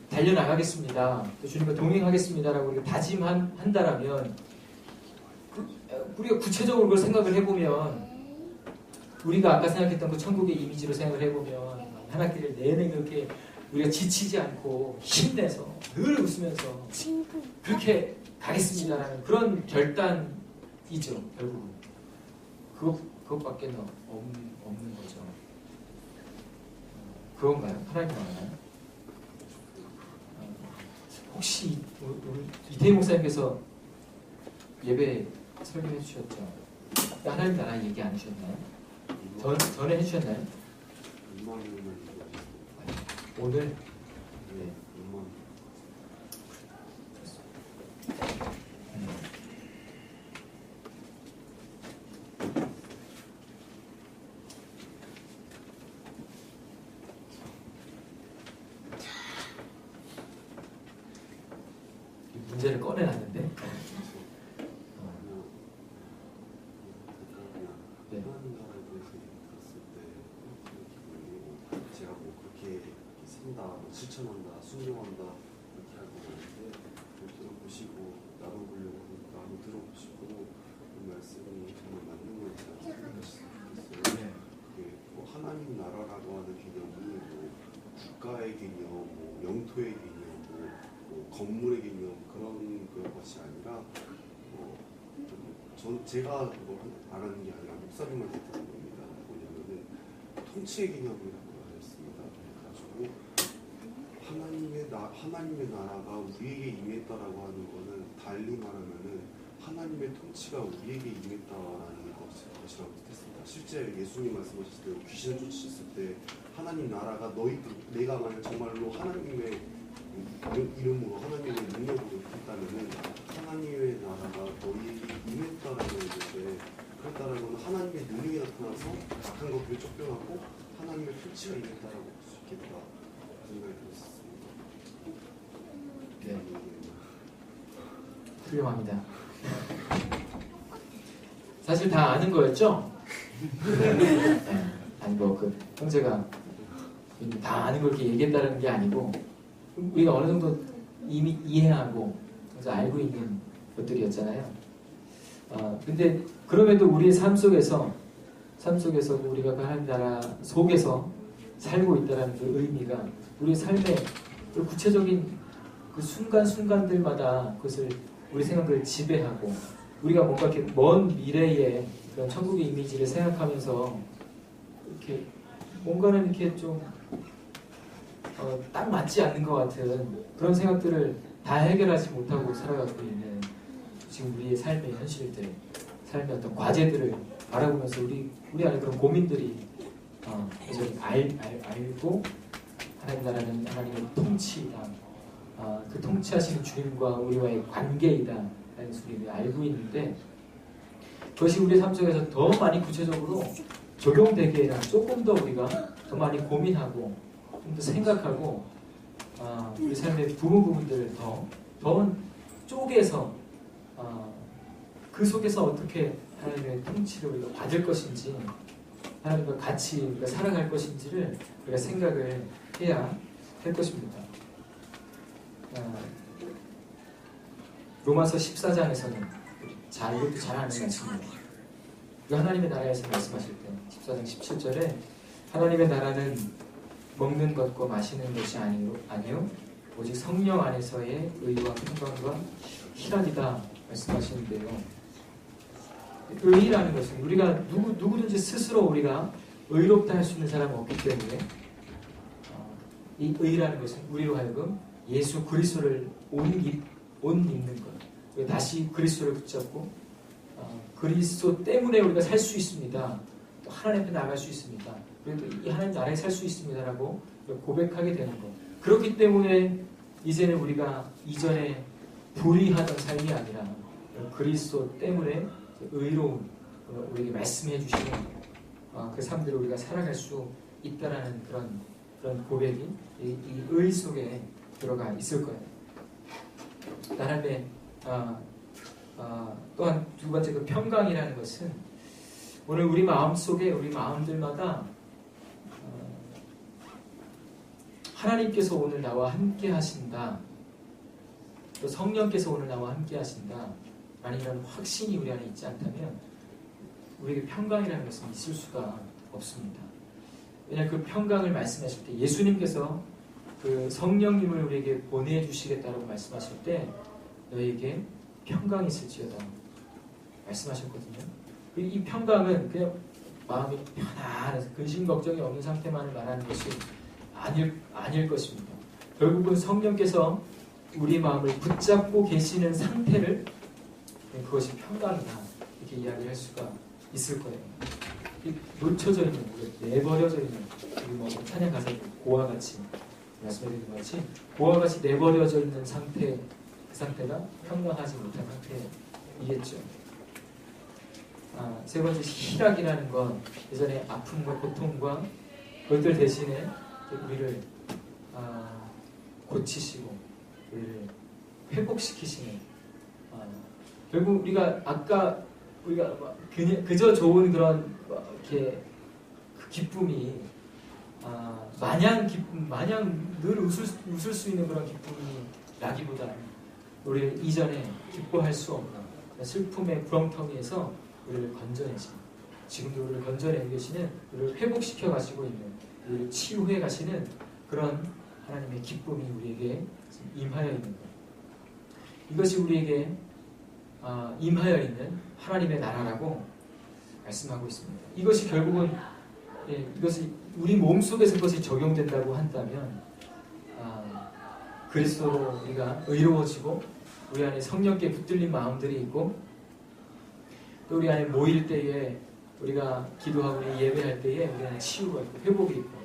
달려 나가겠습니다. 또 주님과 동행하겠습니다라고 우리가 다짐한다라면 우리가 구체적으로 그걸 생각을 해보면 우리가 아까 생각했던 그 천국의 이미지로 생각을 해보면 한 학기를 내내 그렇게 우리가 지치지 않고 힘내서 늘 웃으면서 그렇게 가겠습니다라는 그런 결단이죠. 결국은 그것밖에 없는 거죠. 그건가요? 하나님 나라나요? 혹시 이태희 목사님께서 예배 설교해 주셨죠? 하나님 나라 얘기 안 해주셨나요? 전에 해주셨나요? 오늘? 네. 문제를 꺼내놨는데 네. 하나님 나라에 대해서 들었을 때 제가 뭐 그렇게 산다, 실천한다, 순종한다 이렇게 하고 있는데 들어보시고 나눠보려고 하니까 한번 들어보시고 이 말씀이 정말 맞는 건지 생각했어요. 뭐 하나님 나라라고 하는 개념이 뭐 국가의 개념, 뭐 영토의 개념, 뭐 건물의 개념 그런 것이 아니라 제가 그걸 말하는 게 아니라 목사님한테 들은 겁니다. 뭐냐면은 통치의 개념이라고 하셨습니다. 그래가지고 하나님의 나라가 우리에게 임했다라고 하는 거는 달리 말하면은 하나님의 통치가 우리에게 임했다라는 것이라고 뜻했습니다. 실제 예수님 말씀하셨을 때 귀신을 쫓으셨을 때 하나님 나라가 내가 만약 정말로 하나님의 이름으로 하나님의 능력으로 했다면은 하나님의 나라가 너희에게 임했다라는 것인데 그렇다는 건 하나님의 능력이 나타나서 악한 것들을 쫓겨나고 하나님의 통치가 임했다라고 볼 수 있겠다 생각이 들었습니다. 네. 훌륭합니다. 사실 다 아는 거였죠? 네. 아니 그 형제가 다 아는 걸 이렇게 얘기한다는 게 아니고 우리가 어느 정도 이미 이해하고 그래서 알고 있는 것들이었잖아요. 근데 그럼에도 우리의 삶 속에서 우리가 그 하나님 나라 속에서 살고 있다는 그 의미가 우리 삶의 그 구체적인 그 순간순간들마다 그것을 우리 생각을 지배하고 우리가 뭔가 이렇게 먼 미래의 그런 천국의 이미지를 생각하면서 이렇게 뭔가는 이렇게 좀 딱 맞지 않는 것 같은 그런 생각들을 다 해결하지 못하고 살아가고 있는 지금 우리의 삶의 현실들, 삶의 어떤 과제들을 바라보면서 우리 안에 그런 고민들이 여전히 알고 하나님 나라는 하나님의 통치이다. 그 통치하시는 주님과 우리와의 관계이다. 라는 소리를 알고 있는데 그것이 우리 삶 속에서 더 많이 구체적으로 적용되기에는 조금 더 우리가 더 많이 고민하고 좀 더 생각하고 우리 삶의 부분들을 더 쪼개서 그 속에서 어떻게 하나님의 통치를 우리가 받을 것인지 하나님과 같이 우리가 살아갈 것인지를 우리가 생각을 해야 할 것입니다. 로마서 14장에서는 이것도 잘 아는 말씀입니다. 하나님의 나라에서 말씀하실 때 14장 17절에 하나님의 나라는 먹는 것과 마시는 것이 아니요 오직 성령 안에서의 의와 평강과 희락이다 말씀하시는데요. 의라는 것은 우리가 누구든지 스스로 우리가 의롭다 할 수 있는 사람은 없기 때문에 이 의라는 것은 우리로 하여금 예수 그리스도를 옷 입는 것, 다시 그리스도를 붙잡고 그리스도 때문에 우리가 살 수 있습니다. 또 하나님 앞에 나갈 수 있습니다. 그래도 이 하나님 나라에 살 수 있습니다라고 고백하게 되는 것. 그렇기 때문에 이제는 우리가 이전에 불의하던 삶이 아니라 그리스도 때문에 의로운 우리에게 말씀해 주시는 그 삶들을 우리가 살아갈 수 있다라는 그런 고백이 이 의 속에 들어가 있을 거예요. 하나님의 또한 두 번째 그 평강이라는 것은 오늘 우리 마음 속에 우리 마음들마다 하나님께서 오늘 나와 함께 하신다. 또 성령께서 오늘 나와 함께 하신다. 아니면 확신이 우리 안에 있지 않다면 우리에게 평강이라는 것은 있을 수가 없습니다. 왜냐하면 그 평강을 말씀하실 때 예수님께서 그 성령님을 우리에게 보내주시겠다고 말씀하실 때 너에게 평강이 있을지어다 말씀하셨거든요. 이 평강은 그냥 마음이 편안해서 근심 걱정이 없는 상태만을 말하는 것이 아닐 것입니다. 결국은 성령께서 우리 마음을 붙잡고 계시는 상태를 그것이 평강이다 이렇게 이야기할 수가 있을 거예요. 놓쳐져 있는, 내버려져 있는 우리 찬양 가사에 고와 같이 말씀해드린 것 같이 고와 같이 내버려져 있는 상태, 그 상태가 평강하지 못한 상태이겠죠. 세 번째 희락이라는 건 예전에 아픔과 고통과 그것들 대신에 우리를 고치시고 우리를 회복시키시는 결국 우리가 아까 우리가 그저 좋은 그런 이렇게 그 기쁨이 마냥 늘 웃을 수 있는 그런 기쁨이라기보다는 우리를 이전에 기뻐할 수 없는 슬픔의 구렁텅이에서 우리를 건져내신 지금도 우리를 건져내고 계시는 우리를 회복시켜 가시고 있는 우리를 치유해 가시는 그런 하나님의 기쁨이 우리에게 임하여 있는 것. 이것이 우리에게 임하여 있는 하나님의 나라라고 말씀하고 있습니다. 이것이 결국은 이것이 우리 몸 속에서 그것이 적용된다고 한다면 그리스도로 우리가 의로워지고 우리 안에 성령께 붙들린 마음들이 있고 또 우리 안에 모일 때에 우리가 기도하고 예배할 때에 우리 안에 치유가 있고 회복이 있고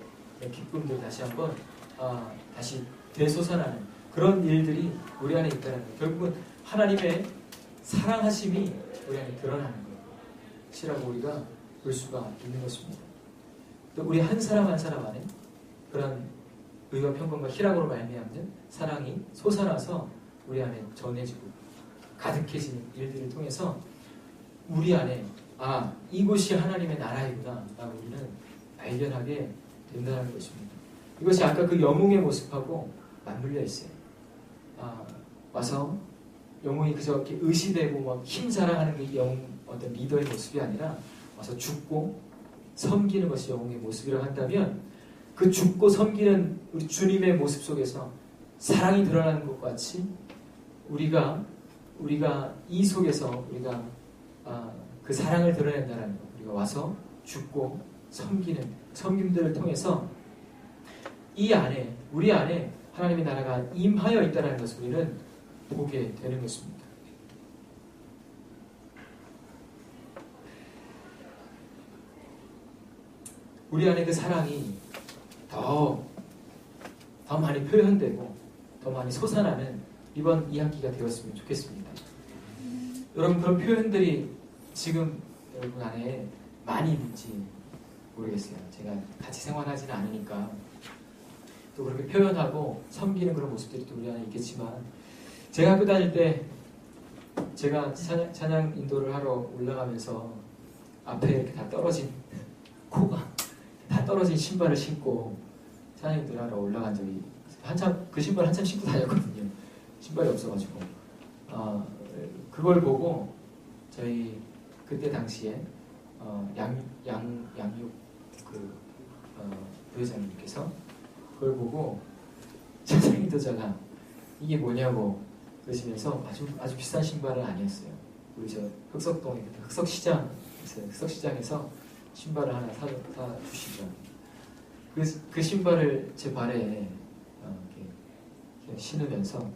기쁨들 다시 한번 다시 되솟아나는 그런 일들이 우리 안에 있다는 거예요. 결국은 하나님의 사랑하심이 우리 안에 드러나는 것이라고 우리가 볼 수가 있는 것입니다. 또 우리 한 사람 한 사람 안에 그런 의와 평강과 희락으로 말미암는 사랑이 솟아나서 우리 안에 전해지고 가득해지는 일들을 통해서 우리 안에 이곳이 하나님의 나라이구나 라고 우리는 발견하게 된다는 것입니다. 이것이 아까 그 영웅의 모습하고 맞물려 있어요. 와서 영웅이 그저 이렇게 의시되고 막 힘자랑하는 게 영웅 어떤 리더의 모습이 아니라 와서 죽고 섬기는 것이 영웅의 모습이라고 한다면 그 죽고 섬기는 우리 주님의 모습 속에서 사랑이 드러나는 것 같이 우리가 이 속에서 우리가 그 사랑을 드러낸다는 것, 우리가 와서 죽고 섬기는 섬김들을 통해서 이 안에 우리 안에 하나님의 나라가 임하여 있다는 것을 우리는 보게 되는 것입니다. 우리 안에 그 사랑이 더 많이 표현되고 더 많이 솟아나는 이번 2학기가 되었으면 좋겠습니다. 여러분 그런 표현들이 지금 여러분 안에 많이 있는지 모르겠어요. 제가 같이 생활하지는 않으니까 또 그렇게 표현하고 섬기는 그런 모습들이 또 우리 안에 있겠지만 제가 학교 다닐 때 제가 찬양 인도를 하러 올라가면서 앞에 이렇게 다 떨어진 코가 다 떨어진 신발을 신고 찬양 인도를 하러 올라간 적이 그 신발 한참 신고 다녔거든요. 신발이 없어가지고 그걸 보고 저희 그때 당시에 양육 부회장님께서 그걸 보고 찬양 인도자가 이게 뭐냐고 그러시면서 아주 비싼 신발은 아니었어요. 우리 저 흑석동에 흑석시장에서 신발을 하나 사 주시죠. 그 신발을 제 발에 이렇게 신으면서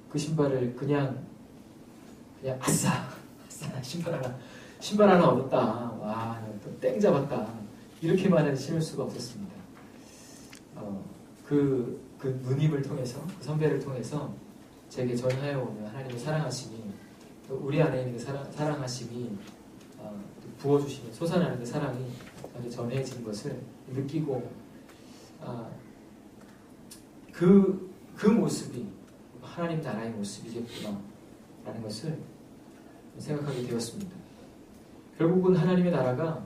그 신발을 그냥 아싸 신발 하나 얻었다. 와, 또 땡 잡았다. 이렇게만은 신을 수가 없었습니다. 그 누님을 통해서, 그 선배를 통해서 제게 전하여 오는 하나님의 사랑하심이, 또 우리 안에 있는 그 사랑하심이 부어주시는 솟아나는 그 사랑이 저에게 전해지는 것을 느끼고 그 모습이 하나님 나라의 모습이겠구나 라는 것을 생각하게 되었습니다. 결국은 하나님의 나라가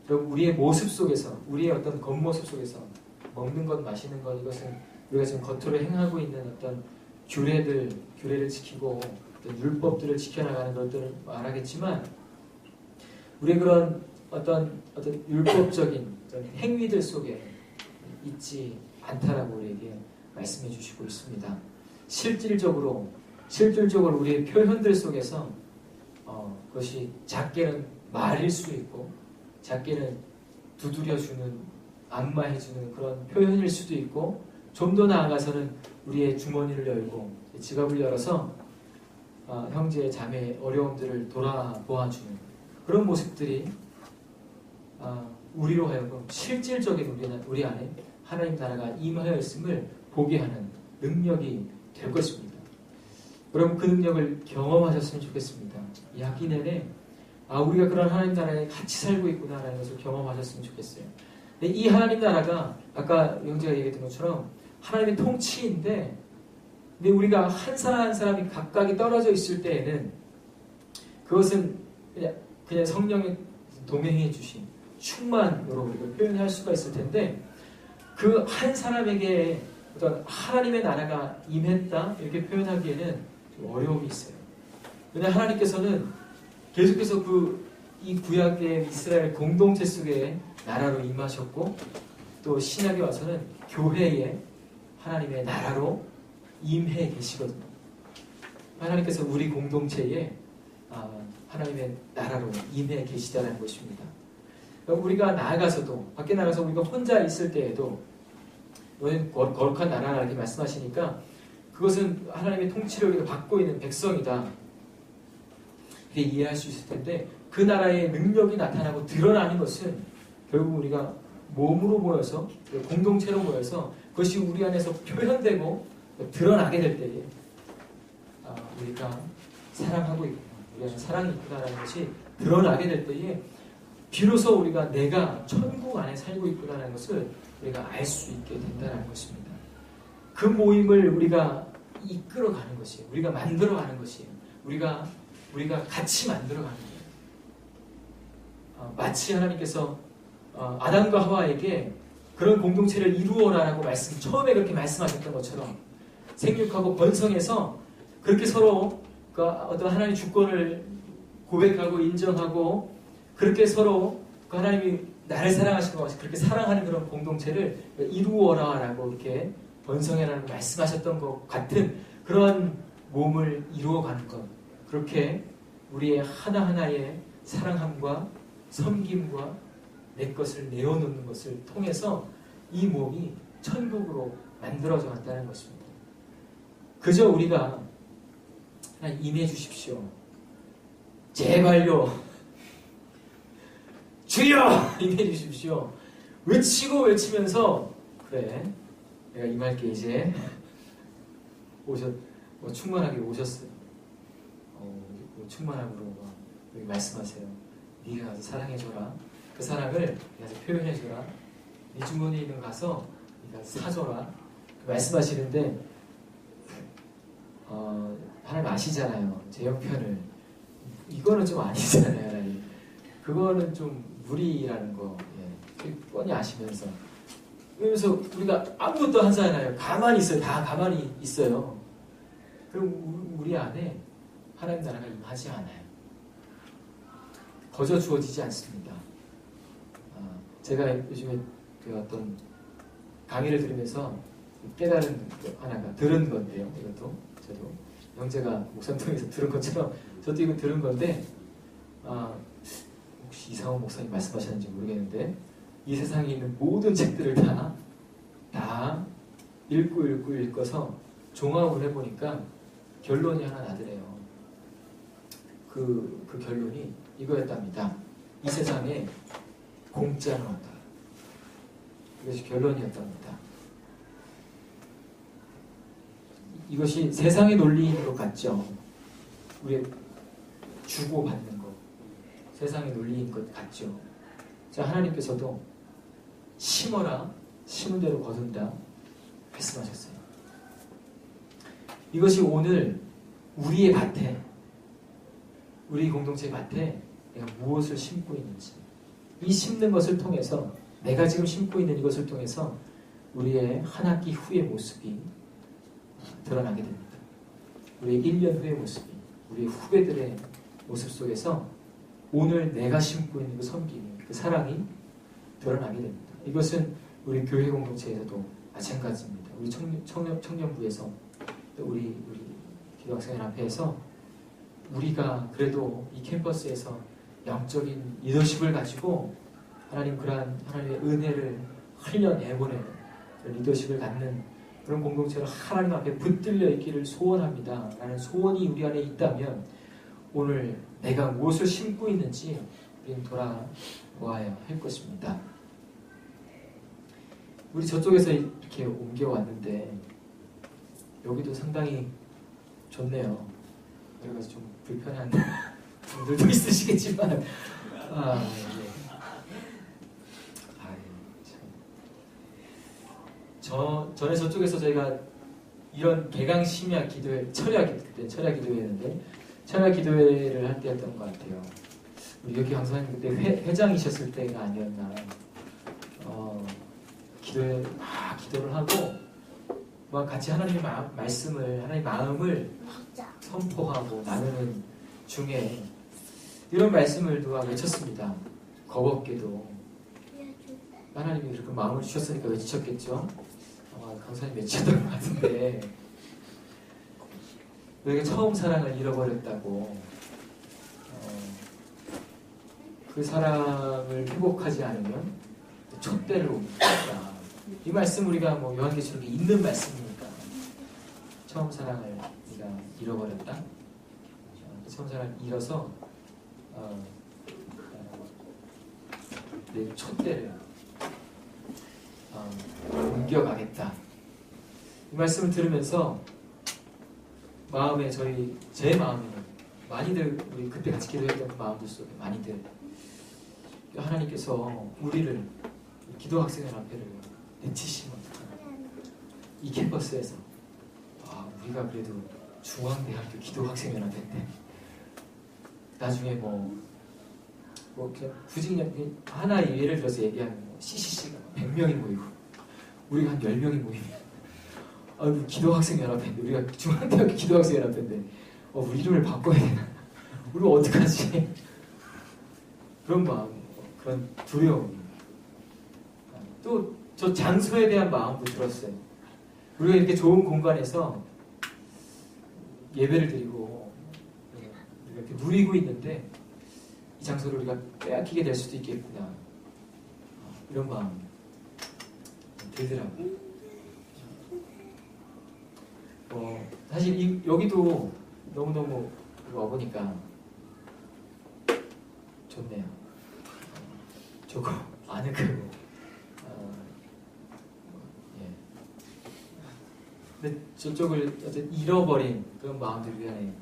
우리의 모습 속에서, 우리의 어떤 겉모습 속에서 먹는 것, 마시는 것, 이것은 우리가 지금 겉으로 행하고 있는 어떤 규례를 지키고 어떤 율법들을 지켜나가는 것들을 말하겠지만 우리의 그런 어떤 율법적인 어떤 행위들 속에 있지 않다라고 우리에게 말씀해 주시고 있습니다. 실질적으로 우리의 표현들 속에서 그것이 작게는 말일 수 있고 작게는 두드려주는 안마해주는 그런 표현일 수도 있고 좀 더 나아가서는 우리의 주머니를 열고 지갑을 열어서 형제 자매의 어려움들을 돌아보아주는 그런 모습들이 우리로 하여금 실질적인 우리 안에 하나님 나라가 임하여 있음을 보게 하는 능력이 될 것입니다. 여러분 그 능력을 경험하셨으면 좋겠습니다. 이 학기 내내 우리가 그런 하나님 나라에 같이 살고 있구나라는 것을 경험하셨으면 좋겠어요. 근데 이 하나님 나라가 아까 영재가 얘기했던 것처럼 하나님의 통치인데 근데 우리가 한 사람 한 사람이 각각이 떨어져 있을 때에는 그것은 그냥 성령의 동행해 주신 충만으로 우리가 표현할 수가 있을 텐데 그 한 사람에게 어떤 하나님의 나라가 임했다 이렇게 표현하기에는 좀 어려움이 있어요. 왜냐하면 하나님께서는 계속해서 이 구약의 이스라엘 공동체 속에 나라로 임하셨고 또 신약에 와서는 교회에 하나님의 나라로 임해 계시거든요. 하나님께서 우리 공동체에 하나님의 나라로 임해 계시다는 것입니다. 우리가 나아가서도 밖에 나가서 우리가 혼자 있을 때에도 너는 거룩한 나라라 이렇게 말씀하시니까 그것은 하나님의 통치를 우리가 받고 있는 백성이다 이렇게 이해할 수 있을 텐데 그 나라의 능력이 나타나고 드러나는 것은 결국 우리가 몸으로 모여서 공동체로 모여서 그것이 우리 안에서 표현되고 드러나게 될 때에 우리가 사랑하고 있구나, 우리 안에 사랑이 있구나라는 것이 드러나게 될 때에 비로소 우리가 내가 천국 안에 살고 있구나라는 것을 우리가 알 수 있게 된다는 것입니다. 그 모임을 우리가 이끌어가는 것이에요. 우리가 만들어가는 것이에요. 우리가 같이 만들어가는 거예요. 마치 하나님께서 아담과 하와에게 그런 공동체를 이루어라라고 처음에 그렇게 말씀하셨던 것처럼 생육하고 번성해서 그렇게 서로 어떤 하나님의 주권을 고백하고 인정하고 그렇게 서로 하나님이 나를 사랑하신 것 같이 그렇게 사랑하는 그런 공동체를 이루어라라고 이렇게 번성해라고 말씀하셨던 것 같은 그런 몸을 이루어가는 것, 그렇게 우리의 하나하나의 사랑함과 섬김과 내 것을 내어놓는 것을 통해서 이 몸이 천국으로 만들어져 간다는 것입니다. 그저 우리가 하나님 임해 주십시오, 제발요, 주여 임해 주십시오 외치면서 그래 내가 임할게 이제 충만하게 오셨어요. 충만함으로 여기 말씀하세요. 네가 가서 사랑해줘라. 그 사랑을 가서 표현해줘라. 네 주머니에 있는 거 가서 네가 사줘라. 말씀하시는데 하나님 아시잖아요. 제 형편을. 이거는 좀 아니잖아요. 하나님. 그거는 좀 무리라는 거 뻔히 아시면서 그러면서 우리가 아무것도 하잖아요. 가만히 있어요. 다 가만히 있어요. 그럼 우리 안에 하나님 나라가 임하지 않아요. 거저 주어지지 않습니다. 제가 요즘에 그 어떤 강의를 들으면서 깨달은 하나가 들은 건데요. 이것도 저도 형제가 목사님 통해서 들은 것처럼 저도 이거 들은 건데 혹시 이상원 목사님 말씀하셨는지 모르겠는데 이 세상에 있는 모든 책들을 다 읽어서 종합을 해보니까 결론이 하나 나더래요. 그 결론이 이거였답니다. 이 세상에 공짜는 없다. 이것이 결론이었답니다. 이것이 세상의 논리인 것 같죠. 우리 주고받는 것, 세상의 논리인 것 같죠. 자, 하나님께서도 심어라, 심은 대로 거둔다 말씀하셨어요. 이것이 오늘 우리의 밭에, 우리 공동체의 밭에 내가 무엇을 심고 있는지, 이 심는 것을 통해서, 내가 지금 심고 있는 이것을 통해서 우리의 한 학기 후의 모습이 드러나게 됩니다. 우리의 1년 후의 모습이, 우리의 후배들의 모습 속에서 오늘 내가 심고 있는 그 섬김, 그 사랑이 드러나게 됩니다. 이것은 우리 교회 공동체에서도 마찬가지입니다. 우리 청년부에서 또 우리 기도학생회 앞에서 우리가 그래도 이 캠퍼스에서 영적인 리더십을 가지고 하나님의 은혜를 흘려내보내는 그런 리더십을 갖는 그런 공동체를 하나님 앞에 붙들려 있기를 소원합니다. 라는 소원이 우리 안에 있다면 오늘 내가 무엇을 심고 있는지 우리는 돌아보아야 할 것입니다. 우리 저쪽에서 이렇게 옮겨왔는데 여기도 상당히 좋네요. 여러 가지 좀 불편한 분들도 있으시겠지만 전에 저쪽에서 저희가 이런 개강 심야 기도회, 철야 기도회였는데 철야 기도회를 할 때였던 것 같아요. 우리 여기 강사님 그때 회장이셨을 때가 아니었나. 기도를 하고 막 같이 하나님의 말씀을, 하나님의 마음을 선포하고 나누는 중에 이런 말씀을 누가 외쳤습니다. 겁없게도 하나님이 그렇게 마음을 주셨으니까 외치셨겠죠. 아마 강사님 외치셨던 것 같은데 너희가 처음 사랑을 잃어버렸다고, 그 사랑을 회복하지 않으면 촛대를 옮긴다. 이 말씀 우리가 요한계시록에 있는 말씀이니까 처음 사랑을 우리가 잃어버렸다. 처음 사랑을 잃어서 내 촛대를 옮겨가겠다. 이 말씀을 들으면서 마음에 제 마음에는 많이들 우리 그때 같이 기도했던 그 마음들 속에 많이들 하나님께서 우리를 기도학생회 앞에를 내치시면 이 캠퍼스에서 우리가 그래도 중앙대학교 기도학생회 앞에 때 나중에 뭐 그냥 굳이 그냥 하나의 예를 들어서 얘기하면 뭐 CCC가 100명이 모이고 우리가 한 10명이 모이면 우리 기도학생연합회인데 우리가 중앙대학교 기도학생연합회인데 우리 이름을 바꿔야 되나? 우리 어떡하지? 그런 마음, 그런 두려움. 또 저 장소에 대한 마음도 들었어요. 우리가 이렇게 좋은 공간에서 예배를 드리고 우리가 이렇게 누리고 있는데 이 장소를 우리가 빼앗기게 될 수도 있겠구나. 이런 마음 들더라고요. 사실 여기도 너무너무 와보니까 좋네요. 조금 아늑하고 근데 저쪽을 어쨌든 잃어버린 그런 마음들 위안에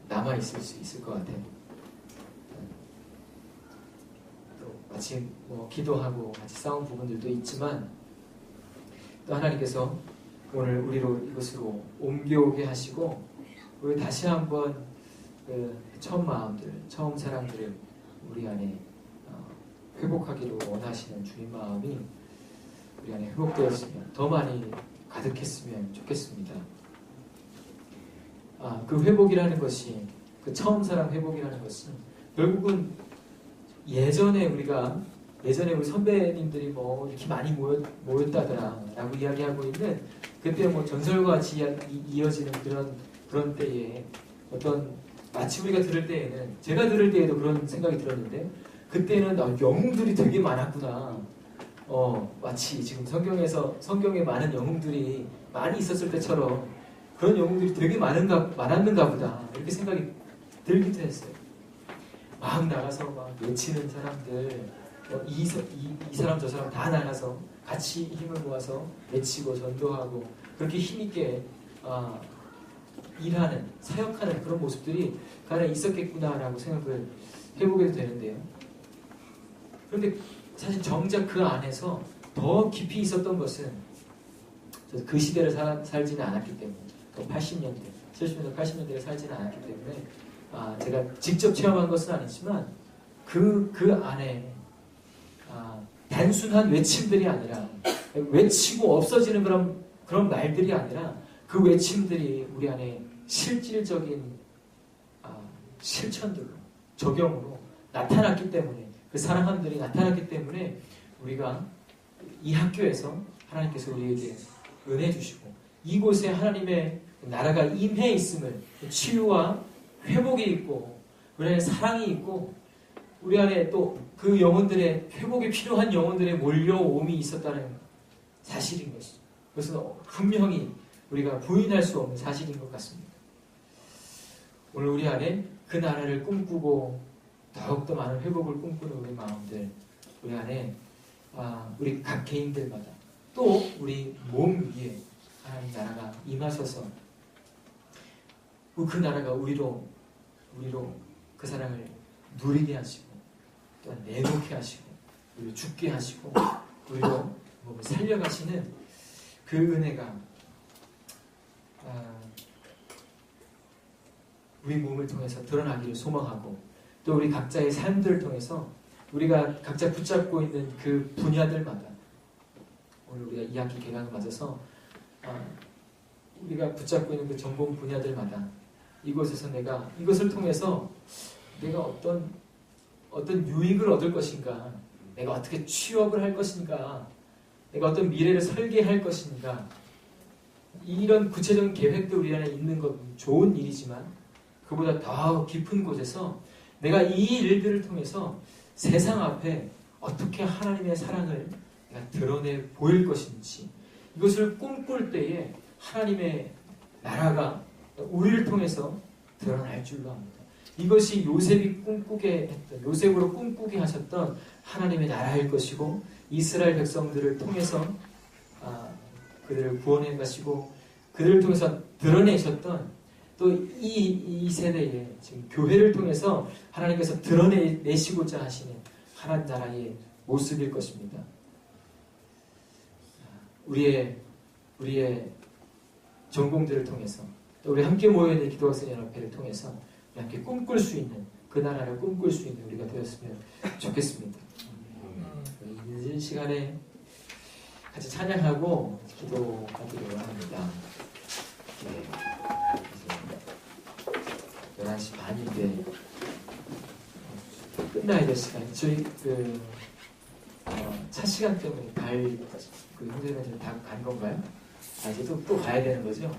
남아있을 수 있을 것 같아요. 또 마치 뭐 기도하고 같이 싸운 부분들도 있지만 또 하나님께서 오늘 우리로 이것으로 옮겨오게 하시고 우리 다시 한번 그 처음 마음들, 처음 사랑들을 우리 안에 회복하기를 원하시는 주님 마음이 우리 안에 회복되었으면 더 많이 가득했으면 좋겠습니다. 그 회복이라는 것이 그 처음 사랑 회복이라는 것은 결국은 예전에 우리 선배님들이 뭐 이렇게 많이 모였다더라라고 이야기하고 있는 그때 뭐 전설과 같이 이어지는 그런 때에 어떤 마치 우리가 들을 때에는 제가 들을 때에도 그런 생각이 들었는데 그때는 영웅들이 되게 많았구나. 마치 지금 성경에 많은 영웅들이 많이 있었을 때처럼 그런 영웅들이 되게 많았는가 보다 이렇게 생각이 들기도 했어요. 막 나가서 막 외치는 사람들, 이 사람 저 사람 다 나가서 같이 힘을 모아서 외치고 전도하고 그렇게 힘있게 일하는, 사역하는 그런 모습들이 그 안에 있었겠구나라고 생각을 해보게 되는데요. 그런데 사실 정작 그 안에서 더 깊이 있었던 것은 그 시대를 살지는 않았기 때문에 또 80년대, 70년대, 80년대를 살지는 않았기 때문에 제가 직접 체험한 것은 아니지만 그 안에 단순한 외침들이 아니라 외치고 없어지는 그런 말들이 아니라 그 외침들이 우리 안에 실질적인 실천들로 적용으로 나타났기 때문에 그 사랑함들이 나타났기 때문에 우리가 이 학교에서 하나님께서 우리에게 은혜 주시고 이곳에 하나님의 나라가 임해 있음을 치유와 회복이 있고 우리 안에 사랑이 있고 우리 안에 또 그 영혼들의 회복이 필요한 영혼들의 몰려옴이 있었다는 사실인 것이죠. 그것은 분명히 우리가 부인할 수 없는 사실인 것 같습니다. 오늘 우리 안에 그 나라를 꿈꾸고 더욱더 많은 회복을 꿈꾸는 우리 마음들 우리 안에 우리 각 개인들마다 또 우리 몸 위에 하나님 나라가 임하셔서 그 나라가 우리로 그 사랑을 누리게 하시고 또한 내놓게 하시고 우리를 죽게 하시고 우리로 몸을 살려가시는 그 은혜가 우리 몸을 통해서 드러나기를 소망하고 또 우리 각자의 삶들을 통해서 우리가 각자 붙잡고 있는 그 분야들마다 오늘 우리가 2학기 개강을 맞아서 우리가 붙잡고 있는 그 전공 분야들마다 이곳에서 이것을 통해서 내가 어떤 유익을 얻을 것인가, 내가 어떻게 취업을 할 것인가, 내가 어떤 미래를 설계할 것인가, 이런 구체적인 계획도 우리 안에 있는 건 좋은 일이지만 그보다 더 깊은 곳에서 내가 이 일들을 통해서 세상 앞에 어떻게 하나님의 사랑을 내가 드러내 보일 것인지 이것을 꿈꿀 때에 하나님의 나라가 우리를 통해서 드러날 줄로 압니다. 이것이 요셉이 요셉으로 꿈꾸게 하셨던 하나님의 나라일 것이고 이스라엘 백성들을 통해서 그들을 구원해 가시고 그들을 통해서 드러내셨던 또 이 세대에 지금 교회를 통해서 하나님께서 드러내시고자 하시는 하나님 나라의 모습일 것입니다. 우리의 전공들을 통해서 또 우리 함께 모여있는 기도학생연합회를 통해서 함께 꿈꿀 수 있는 그 나라를 꿈꿀 수 있는 우리가 되었으면 좋겠습니다. 늦은 시간에 같이 찬양하고 기도하기로 합니다. 네. 11시 반인데 끝나야 될 시간. 저희 차 시간 때문에 그 형제는 다 간 건가요? 이제 또 가야 되는 거죠?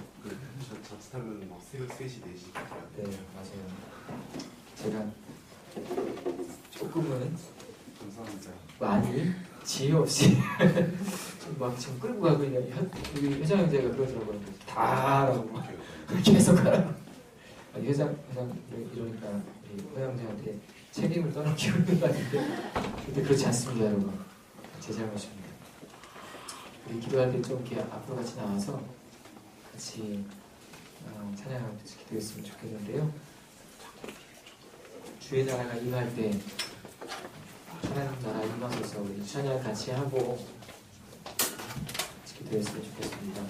자칫하면 막 새벽 3시, 4시 네, 맞아요. 제가 조금은 감사합니다. 많이 지혜 없이 막 지금 끌고 가고 있는 우리 회장 형제가 그러더라고요. 다 하라고 막 계속 하라고. 회장 이러니까 우리 회장 형제한테 책임을 떠넘기고 있는 거 같은데 근데 그렇지 않습니다, 여러분. 제 잘못입니다. 우리 기도할 때 좀 이렇게 앞으로 같이 나와서 같이 찬양하고 기도했으면 좋겠는데요. 주의 나라가 임할 때 하나님 나라 임하소서 우리 찬양 같이 하고 기도했으면 좋겠습니다.